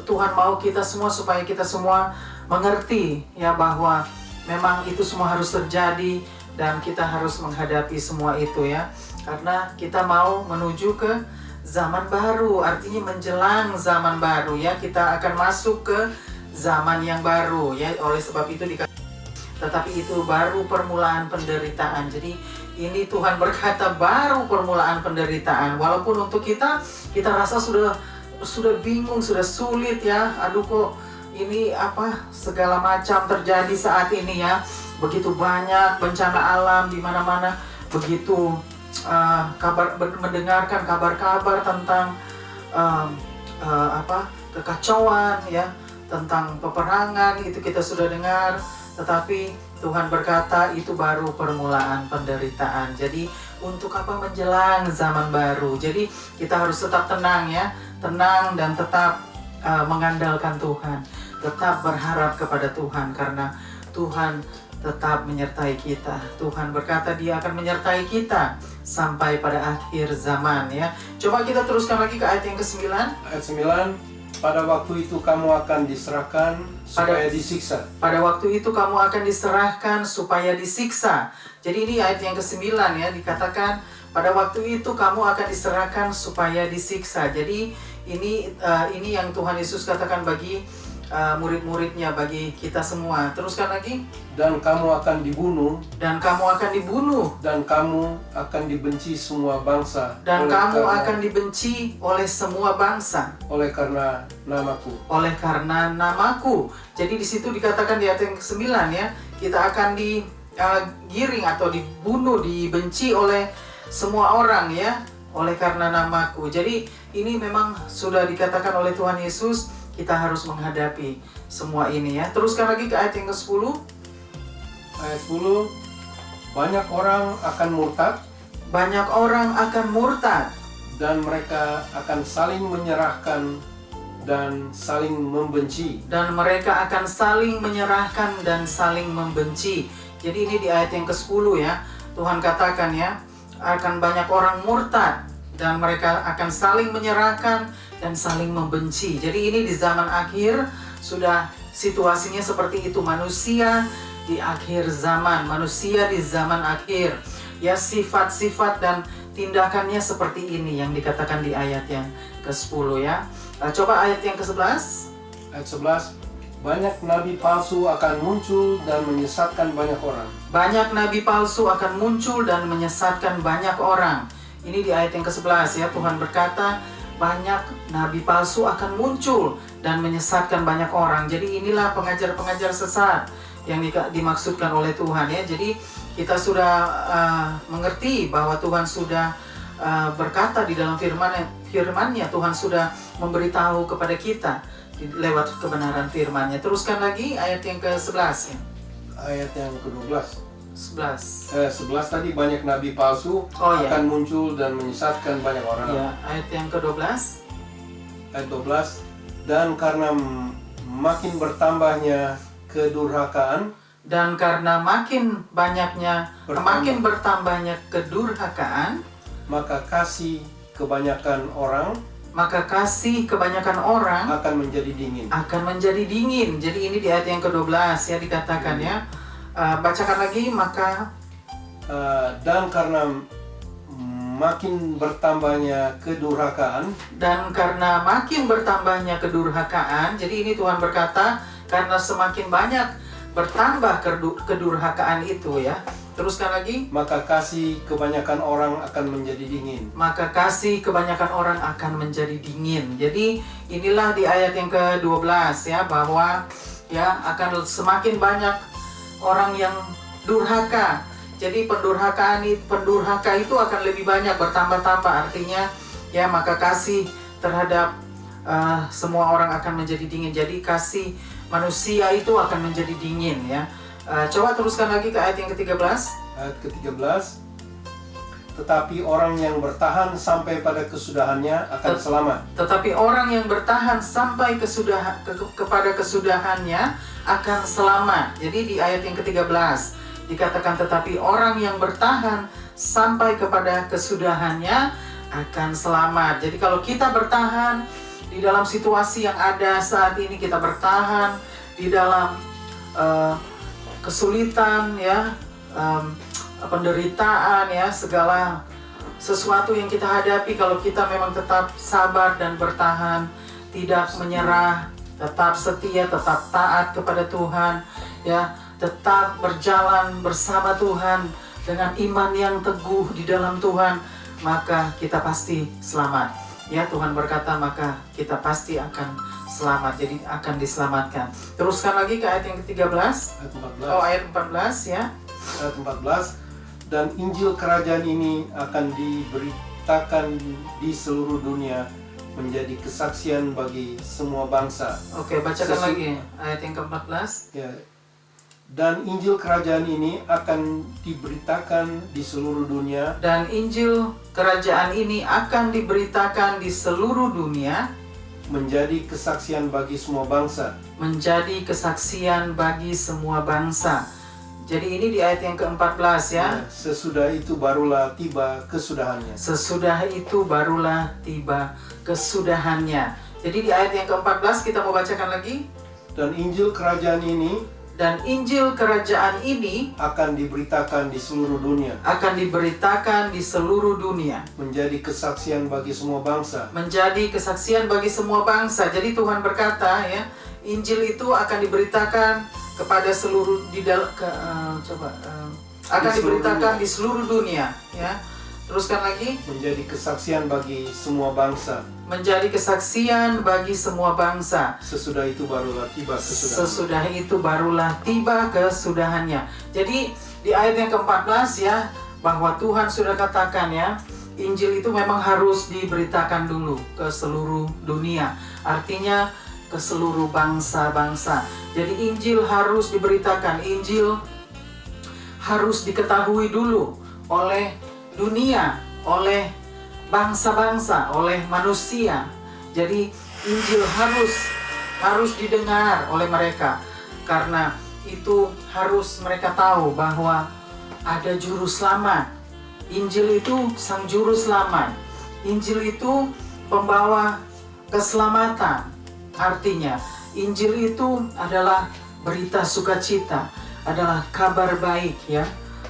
Tuhan mau kita semua, supaya kita semua mengerti ya bahwa memang itu semua harus terjadi dan kita harus menghadapi semua itu ya, karena kita mau menuju ke zaman baru, artinya menjelang zaman baru ya, kita akan masuk ke zaman yang baru ya. Oleh sebab itu tetapi itu baru permulaan penderitaan. Jadi ini Tuhan berkata baru permulaan penderitaan. Walaupun untuk kita rasa sudah bingung, sudah sulit ya. Aduh, kok ini apa segala macam terjadi saat ini ya. Begitu banyak bencana alam di mana-mana. Begitu mendengarkan kabar-kabar tentang kekacauan ya, tentang peperangan, itu kita sudah dengar. Tetapi Tuhan berkata itu baru permulaan penderitaan. Jadi untuk apa menjelang zaman baru? Jadi kita harus tetap tenang ya, tenang dan tetap mengandalkan Tuhan, tetap berharap kepada Tuhan, karena Tuhan tetap menyertai kita. Tuhan berkata Dia akan menyertai kita sampai pada akhir zaman ya. Coba kita teruskan lagi ke ayat yang ke-9. Ayat 9. Pada waktu itu kamu akan diserahkan supaya disiksa. Pada waktu itu kamu akan diserahkan supaya disiksa. Jadi ini ayat yang ke-9 ya, dikatakan pada waktu itu kamu akan diserahkan supaya disiksa. Jadi ini yang Tuhan Yesus katakan bagi murid-muridnya, bagi kita semua. Teruskan lagi. Dan kamu akan dibunuh. Dan kamu akan dibunuh. Dan kamu akan dibenci semua bangsa. Dan kamu akan dibenci oleh semua bangsa. Oleh karena namaku. Oleh karena namaku. Jadi di situ dikatakan di ayat yang ke-9 ya, kita akan digiring atau dibunuh, dibenci oleh semua orang ya, oleh karena namaku. Jadi ini memang sudah dikatakan oleh Tuhan Yesus, kita harus menghadapi semua ini ya. Teruskan lagi ke ayat yang ke-10. Ayat 10. Banyak orang akan murtad. Banyak orang akan murtad. Dan mereka akan saling menyerahkan dan saling membenci. Dan mereka akan saling menyerahkan dan saling membenci. Jadi ini di ayat yang ke-10 ya. Tuhan katakan ya, akan banyak orang murtad dan mereka akan saling menyerahkan dan saling membenci. Jadi ini di zaman akhir sudah situasinya seperti itu. Manusia di akhir zaman, manusia di zaman akhir. Ya, sifat-sifat dan tindakannya seperti ini yang dikatakan di ayat yang ke-10 ya. Coba ayat yang ke-11. Ayat 11, banyak nabi palsu akan muncul dan menyesatkan banyak orang. Banyak nabi palsu akan muncul dan menyesatkan banyak orang. Ini di ayat yang ke-11 ya, Tuhan berkata banyak nabi palsu akan muncul dan menyesatkan banyak orang. Jadi inilah pengajar-pengajar sesat yang dimaksudkan oleh Tuhan ya. Jadi kita sudah mengerti bahwa Tuhan sudah berkata di dalam firman-Nya, Tuhan sudah memberitahu kepada kita lewat kebenaran firman-Nya. Teruskan lagi ayat yang ke-11 ya. Ayat yang ke-12. 11 tadi banyak nabi palsu akan muncul dan menyesatkan banyak orang. Ya, ayat yang ke-12. Ayat 12, dan karena makin bertambahnya kedurhakaan, dan karena makin bertambahnya kedurhakaan, maka kasih kebanyakan orang akan menjadi dingin. Jadi ini di ayat yang ke-12 ya dikatakan ya. Bacakan lagi, dan karena makin bertambahnya kedurhakaan. Jadi ini Tuhan berkata karena semakin banyak bertambah kedurhakaan itu ya. Teruskan lagi. Maka kasih kebanyakan orang akan menjadi dingin. Jadi inilah di ayat yang ke-12 ya, bahwa ya akan semakin banyak orang yang durhaka. Jadi pendurhaka itu akan lebih banyak, bertambah-tambah. Artinya ya, maka kasih terhadap semua orang akan menjadi dingin. Jadi kasih manusia itu akan menjadi dingin ya. Coba teruskan lagi ke ayat yang ke-13. Ayat ke-13. Tetapi orang yang bertahan sampai pada kesudahannya akan selamat. Tetapi orang yang bertahan sampai kepada kesudahannya akan selamat. Jadi di ayat yang ke-13 dikatakan tetapi orang yang bertahan sampai kepada kesudahannya akan selamat. Jadi kalau kita bertahan di dalam situasi yang ada saat ini, kita bertahan di dalam kesulitan ya, penderitaan ya, segala sesuatu yang kita hadapi, kalau kita memang tetap sabar dan bertahan, tidak menyerah, tetap setia, tetap taat kepada Tuhan ya, tetap berjalan bersama Tuhan dengan iman yang teguh di dalam Tuhan, maka kita pasti selamat ya. Tuhan berkata maka kita pasti akan selamat, jadi akan diselamatkan. Teruskan lagi ke ayat yang ke-13. Ayat 14 ya. Ayat 14. Dan Injil kerajaan ini akan diberitakan di seluruh dunia menjadi kesaksian bagi semua bangsa. Oke, bacakan lagi ayat yang ke-14. Ya. Dan Injil kerajaan ini akan diberitakan di seluruh dunia. Dan Injil kerajaan ini akan diberitakan di seluruh dunia menjadi kesaksian bagi semua bangsa. Menjadi kesaksian bagi semua bangsa. Jadi ini di ayat yang ke-14 ya. Sesudah itu barulah tiba kesudahannya. Sesudah itu barulah tiba kesudahannya. Jadi di ayat yang ke-14 kita mau bacakan lagi. Dan Injil kerajaan ini akan diberitakan di seluruh dunia. Akan diberitakan di seluruh dunia. Menjadi kesaksian bagi semua bangsa. Menjadi kesaksian bagi semua bangsa. Jadi Tuhan berkata ya, Injil itu akan diberitakan kepada seluruh akan diberitakan di seluruh dunia ya. Teruskan lagi. Menjadi kesaksian bagi semua bangsa. Menjadi kesaksian bagi semua bangsa. Sesudah itu barulah tiba kesudahannya. Sesudah itu barulah tiba kesudahannya. Jadi di ayat yang ke-14 ya, bahwa Tuhan sudah katakan ya, Injil itu memang harus diberitakan dulu ke seluruh dunia. Artinya ke seluruh bangsa-bangsa. Jadi Injil harus diberitakan, Injil harus diketahui dulu oleh dunia, oleh bangsa-bangsa, oleh manusia. Jadi Injil harus didengar oleh mereka. Karena itu harus mereka tahu bahwa ada juru selamat. Injil itu sang juru selamat. Injil itu pembawa keselamatan. Artinya, Injil itu adalah berita sukacita, adalah kabar baik ya.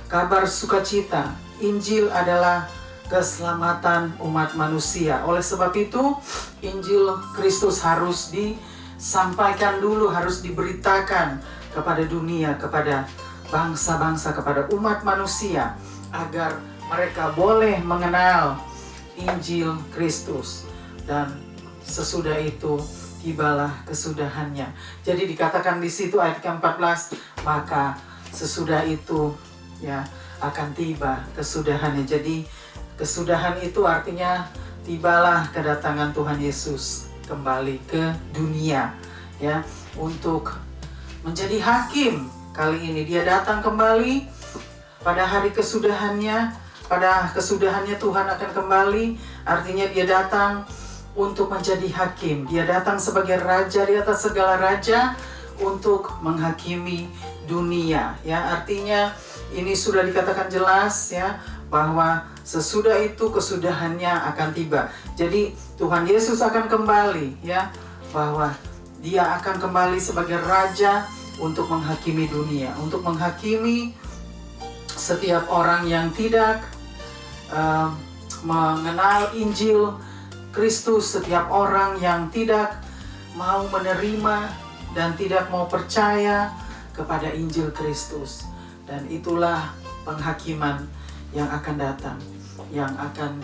Kabar sukacita. Injil adalah keselamatan umat manusia. Oleh sebab itu, Injil Kristus harus disampaikan dulu, harus diberitakan kepada dunia, kepada bangsa-bangsa, kepada umat manusia, agar mereka boleh mengenal Injil Kristus. Dan sesudah itu tibalah kesudahannya. Jadi dikatakan di situ ayat ke-14, maka sesudah itu ya akan tiba kesudahannya. Jadi kesudahan itu artinya tibalah kedatangan Tuhan Yesus kembali ke dunia ya, untuk menjadi hakim. Kali ini dia datang kembali pada hari kesudahannya. Pada kesudahannya Tuhan akan kembali, artinya dia datang untuk menjadi hakim. Dia datang sebagai raja di atas segala raja untuk menghakimi dunia ya. Artinya ini sudah dikatakan jelas ya, bahwa sesudah itu kesudahannya akan tiba. Jadi Tuhan Yesus akan kembali ya, bahwa dia akan kembali sebagai raja untuk menghakimi dunia, untuk menghakimi setiap orang yang tidak mengenal Injil Kristus, setiap orang yang tidak mau menerima dan tidak mau percaya kepada Injil Kristus. Dan itulah penghakiman yang akan datang, yang akan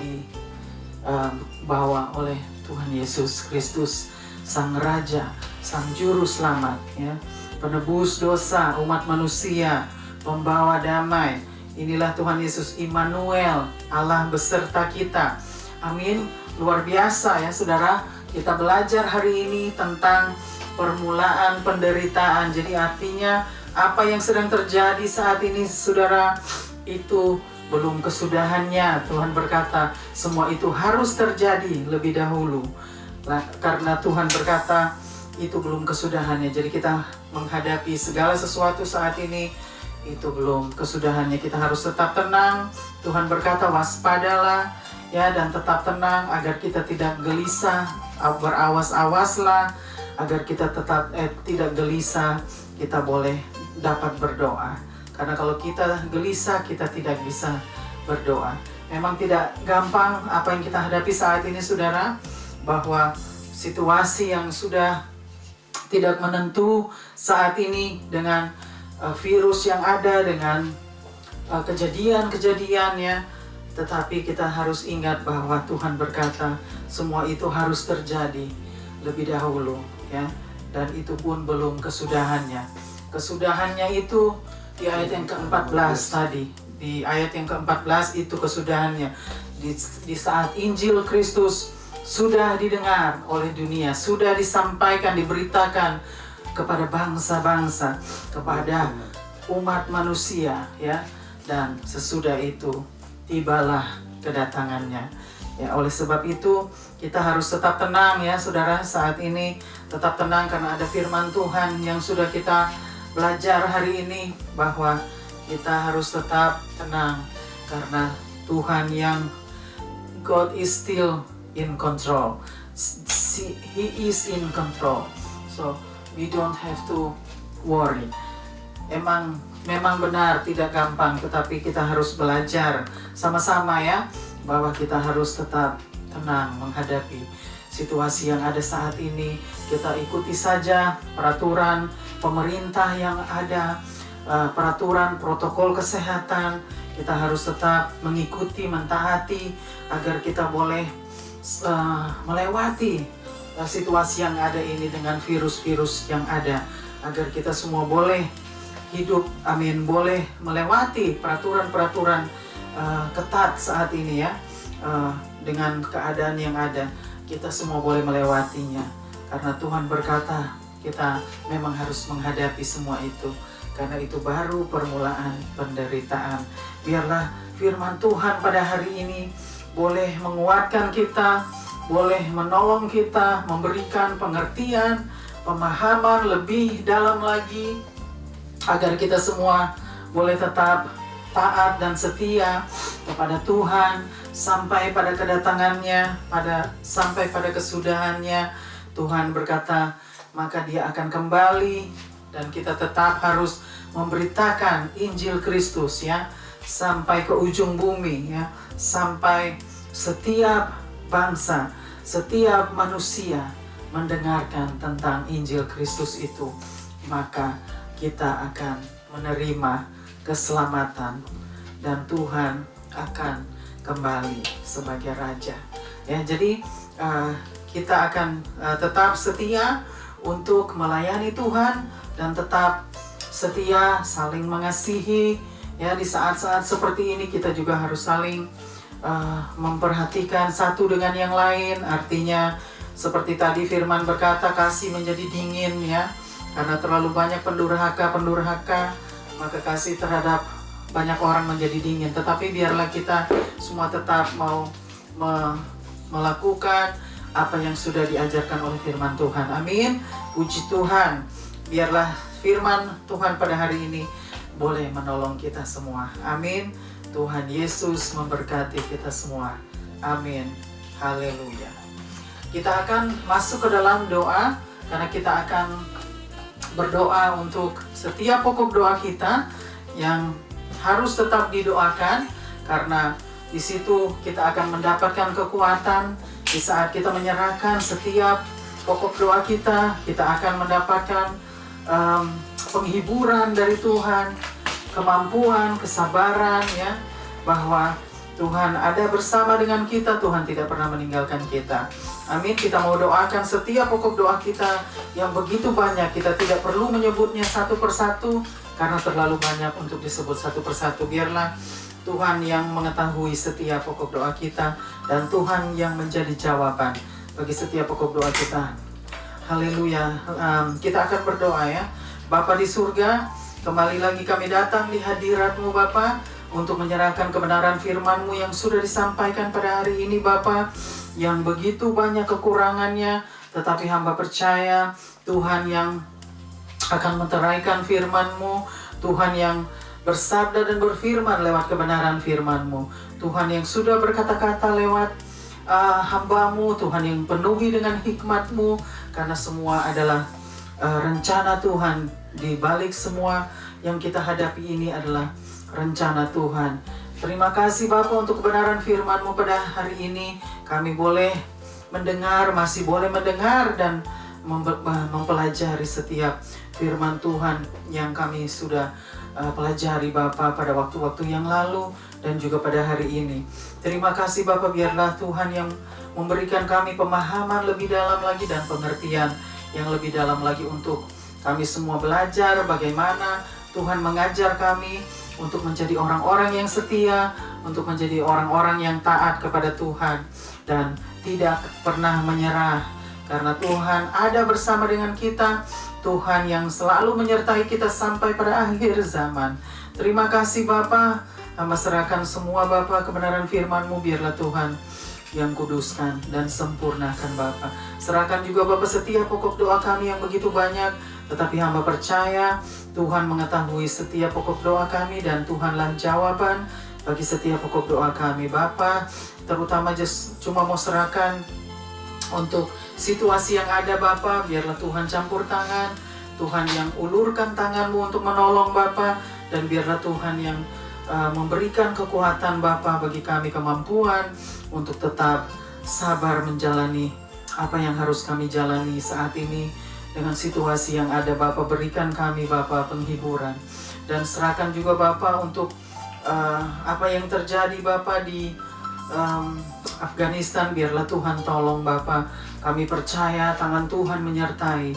dibawa oleh Tuhan Yesus Kristus, Sang Raja, Sang Juru Selamat, ya, penebus dosa umat manusia, pembawa damai. Inilah Tuhan Yesus Immanuel, Allah beserta kita. Amin. Luar biasa ya saudara, kita belajar hari ini tentang permulaan penderitaan. Jadi artinya apa yang sedang terjadi saat ini saudara, itu belum kesudahannya. Tuhan berkata semua itu harus terjadi lebih dahulu. Karena Tuhan berkata itu belum kesudahannya. Jadi kita menghadapi segala sesuatu saat ini, itu belum kesudahannya. Kita harus tetap tenang. Tuhan berkata waspadalah ya, dan tetap tenang agar kita tidak gelisah. Berawas-awaslah agar kita tetap tidak gelisah. Kita boleh dapat berdoa. Karena kalau kita gelisah, kita tidak bisa berdoa. Memang tidak gampang apa yang kita hadapi saat ini saudara, bahwa situasi yang sudah tidak menentu saat ini dengan virus yang ada, dengan kejadian-kejadian ya. Tetapi kita harus ingat bahwa Tuhan berkata semua itu harus terjadi lebih dahulu ya. Dan itu pun belum kesudahannya. Kesudahannya itu di ayat yang ke-14 tadi. Di ayat yang ke-14 itu kesudahannya. Di saat Injil Kristus sudah didengar oleh dunia, sudah disampaikan, diberitakan kepada bangsa-bangsa, kepada umat manusia ya. Dan sesudah itu tibalah kedatangannya ya. Oleh sebab itu kita harus tetap tenang ya saudara saat ini. Tetap tenang karena ada firman Tuhan yang sudah kita belajar hari ini, bahwa kita harus tetap tenang karena Tuhan yang God is still in control. He is in control. So we don't have to worry. Memang benar tidak gampang, tetapi kita harus belajar sama-sama ya, bahwa kita harus tetap tenang menghadapi situasi yang ada saat ini. Kita ikuti saja peraturan pemerintah yang ada, peraturan protokol kesehatan. Kita harus tetap mengikuti, mentaati agar kita boleh melewati situasi yang ada ini dengan virus-virus yang ada, agar kita semua boleh hidup, amin, boleh melewati peraturan-peraturan ketat saat ini ya. Dengan keadaan yang ada, kita semua boleh melewatinya, karena Tuhan berkata kita memang harus menghadapi semua itu, karena itu baru permulaan penderitaan. Biarlah firman Tuhan pada hari ini boleh menguatkan kita, boleh menolong kita, memberikan pengertian, pemahaman lebih dalam lagi, agar kita semua boleh tetap taat dan setia kepada Tuhan, sampai pada kedatangannya, sampai pada kesudahannya. Tuhan berkata, maka dia akan kembali dan kita tetap harus memberitakan Injil Kristus ya, sampai ke ujung bumi ya, sampai setiap bangsa, setiap manusia mendengarkan tentang Injil Kristus itu, maka kita akan menerima keselamatan dan Tuhan akan kembali sebagai Raja. Ya, jadi kita akan tetap setia untuk melayani Tuhan dan tetap setia saling mengasihi. Ya, di saat-saat seperti ini kita juga harus saling memperhatikan satu dengan yang lain. Artinya seperti tadi firman berkata, kasih menjadi dingin ya, karena terlalu banyak pendurhaka, maka kasih terhadap banyak orang menjadi dingin. Tetapi biarlah kita semua tetap mau melakukan apa yang sudah diajarkan oleh firman Tuhan. Amin. Puji Tuhan. Biarlah firman Tuhan pada hari ini boleh menolong kita semua. Amin. Tuhan Yesus memberkati kita semua. Amin. Haleluya. Kita akan masuk ke dalam doa, karena kita akan berdoa untuk setiap pokok doa kita yang harus tetap didoakan, karena di situ kita akan mendapatkan kekuatan. Di saat kita menyerahkan setiap pokok doa kita akan mendapatkan penghiburan dari Tuhan, kemampuan, kesabaran ya, bahwa Tuhan ada bersama dengan kita, Tuhan tidak pernah meninggalkan kita. Amin. Kita mau doakan setiap pokok doa kita yang begitu banyak, kita tidak perlu menyebutnya satu persatu karena terlalu banyak untuk disebut satu persatu. Biarlah Tuhan yang mengetahui setiap pokok doa kita dan Tuhan yang menjadi jawaban bagi setiap pokok doa kita. Haleluya. Kita akan berdoa ya. Bapa di surga, kembali lagi kami datang di hadirat-Mu Bapa, untuk menyerahkan kebenaran firman-Mu yang sudah disampaikan pada hari ini Bapa, yang begitu banyak kekurangannya, tetapi hamba percaya Tuhan yang akan menteraikan firman-Mu, Tuhan yang bersabda dan berfirman lewat kebenaran firman-Mu, Tuhan yang sudah berkata-kata lewat hamba-Mu, Tuhan yang penuhi dengan hikmat-Mu, karena semua adalah rencana Tuhan. Di balik semua yang kita hadapi ini adalah rencana Tuhan. Terima kasih Bapa untuk kebenaran firman-Mu pada hari ini. Kami boleh mendengar, masih boleh mendengar dan mempelajari setiap firman Tuhan yang kami sudah pelajari Bapa pada waktu-waktu yang lalu dan juga pada hari ini. Terima kasih Bapa, biarlah Tuhan yang memberikan kami pemahaman lebih dalam lagi dan pengertian yang lebih dalam lagi untuk kami semua belajar bagaimana Tuhan mengajar kami untuk menjadi orang-orang yang setia, untuk menjadi orang-orang yang taat kepada Tuhan dan tidak pernah menyerah, karena Tuhan ada bersama dengan kita, Tuhan yang selalu menyertai kita sampai pada akhir zaman. Terima kasih Bapa, hamba serahkan semua Bapa kebenaran firman-Mu, biarlah Tuhan yang kuduskan dan sempurnakan Bapa. Serahkan juga Bapa setiap pokok doa kami yang begitu banyak, tetapi hamba percaya Tuhan mengetahui setiap pokok doa kami dan Tuhanlah jawaban bagi setiap pokok doa kami Bapa. Terutama cuma mau serahkan untuk situasi yang ada Bapa, biarlah Tuhan campur tangan, Tuhan yang ulurkan tangan-Mu untuk menolong Bapa, dan biarlah Tuhan yang memberikan kekuatan Bapa bagi kami, kemampuan untuk tetap sabar menjalani apa yang harus kami jalani saat ini. Dengan situasi yang ada Bapa, berikan kami Bapa penghiburan, dan serahkan juga Bapa untuk apa yang terjadi Bapa di Afghanistan, biarlah Tuhan tolong Bapa. Kami percaya tangan Tuhan menyertai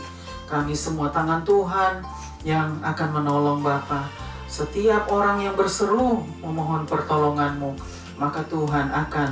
kami semua, tangan Tuhan yang akan menolong Bapa. Setiap orang yang berseru memohon pertolongan-Mu, maka Tuhan akan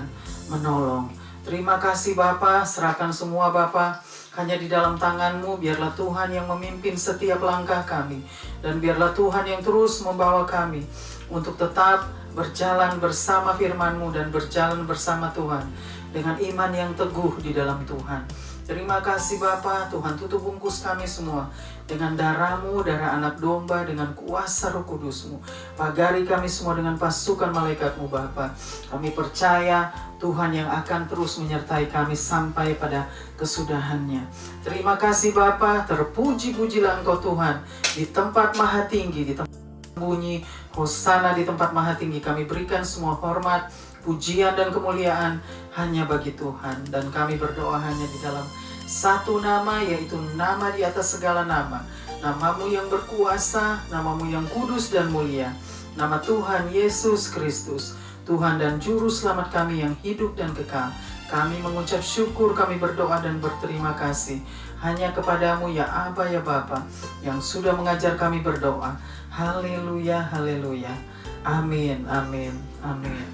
menolong. Terima kasih Bapa, serahkan semua Bapa hanya di dalam tangan-Mu. Biarlah Tuhan yang memimpin setiap langkah kami, dan biarlah Tuhan yang terus membawa kami untuk tetap berjalan bersama firman-Mu dan berjalan bersama Tuhan dengan iman yang teguh di dalam Tuhan. Terima kasih Bapa, Tuhan tutup bungkus kami semua dengan darah-Mu, darah anak domba, dengan kuasa Roh Kudus-Mu. Pagari kami semua dengan pasukan malaikat-Mu Bapa. Kami percaya Tuhan yang akan terus menyertai kami sampai pada kesudahannya. Terima kasih Bapa, terpuji-pujilah Engkau Tuhan di tempat maha tinggi, di tempat bunyi Hosana di tempat maha tinggi. Kami berikan semua hormat, pujian dan kemuliaan hanya bagi Tuhan. Dan kami berdoa hanya di dalam satu nama, yaitu nama di atas segala nama. Nama-Mu yang berkuasa, nama-Mu yang kudus dan mulia. Nama Tuhan Yesus Kristus, Tuhan dan Juru Selamat kami yang hidup dan kekal. Kami mengucap syukur, kami berdoa dan berterima kasih hanya kepadamu ya Aba ya Bapa, yang sudah mengajar kami berdoa. Haleluya, haleluya. Amin, amin, amin.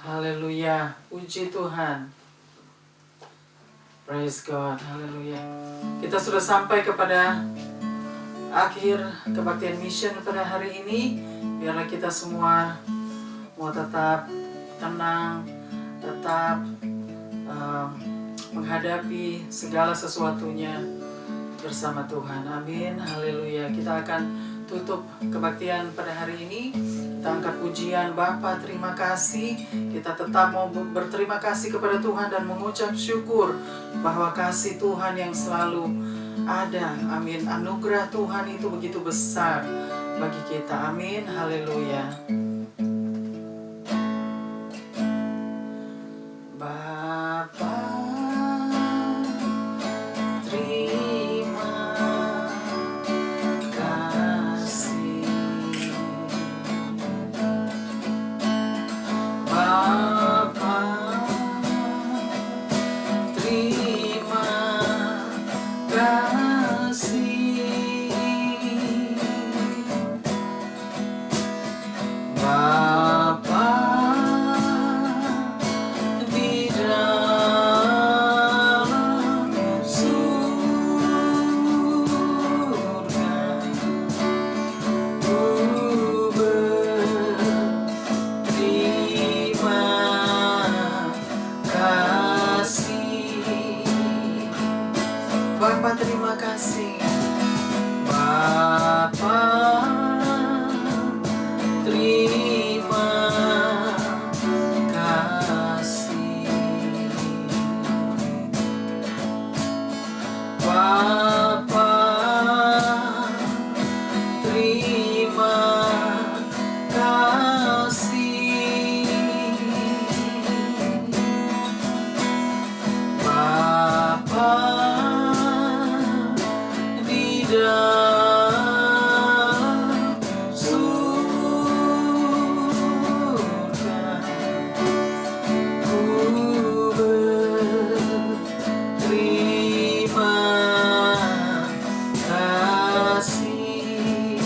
Haleluya, puji Tuhan. Praise God, haleluya. Kita sudah sampai kepada akhir kebaktian mission pada hari ini. Biarlah kita semua mau tetap tenang, tetap menghadapi segala sesuatunya bersama Tuhan. Amin, haleluya. Kita akan tutup kebaktian pada hari ini. Kita angkat pujian. Bapa, terima kasih. Kita tetap mau berterima kasih kepada Tuhan dan mengucap syukur bahwa kasih Tuhan yang selalu ada. Amin. Anugerah Tuhan itu begitu besar bagi kita. Amin, haleluya. Bapa, terima kasih. Bapa, terima kasih. Bapa, terima kasih. Bapa, dalam surga ku berterima kasih.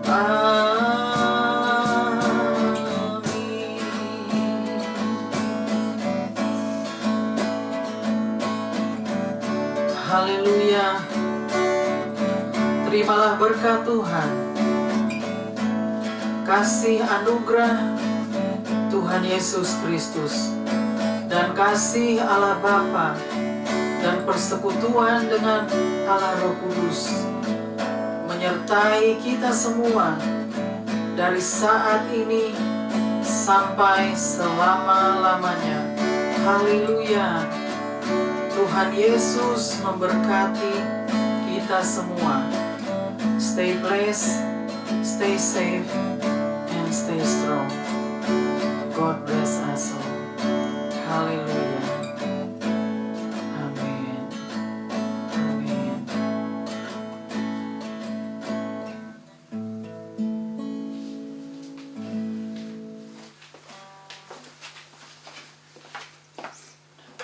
Amin. Haleluya. Terimalah berkat Tuhan, kasih anugerah Tuhan Yesus Kristus, dan kasih Allah Bapa, dan persekutuan dengan Allah Roh Kudus menyertai kita semua dari saat ini sampai selama-lamanya. Haleluya. Tuhan Yesus memberkati kita semua. Stay blessed, stay safe, and stay strong. God bless us all. Hallelujah.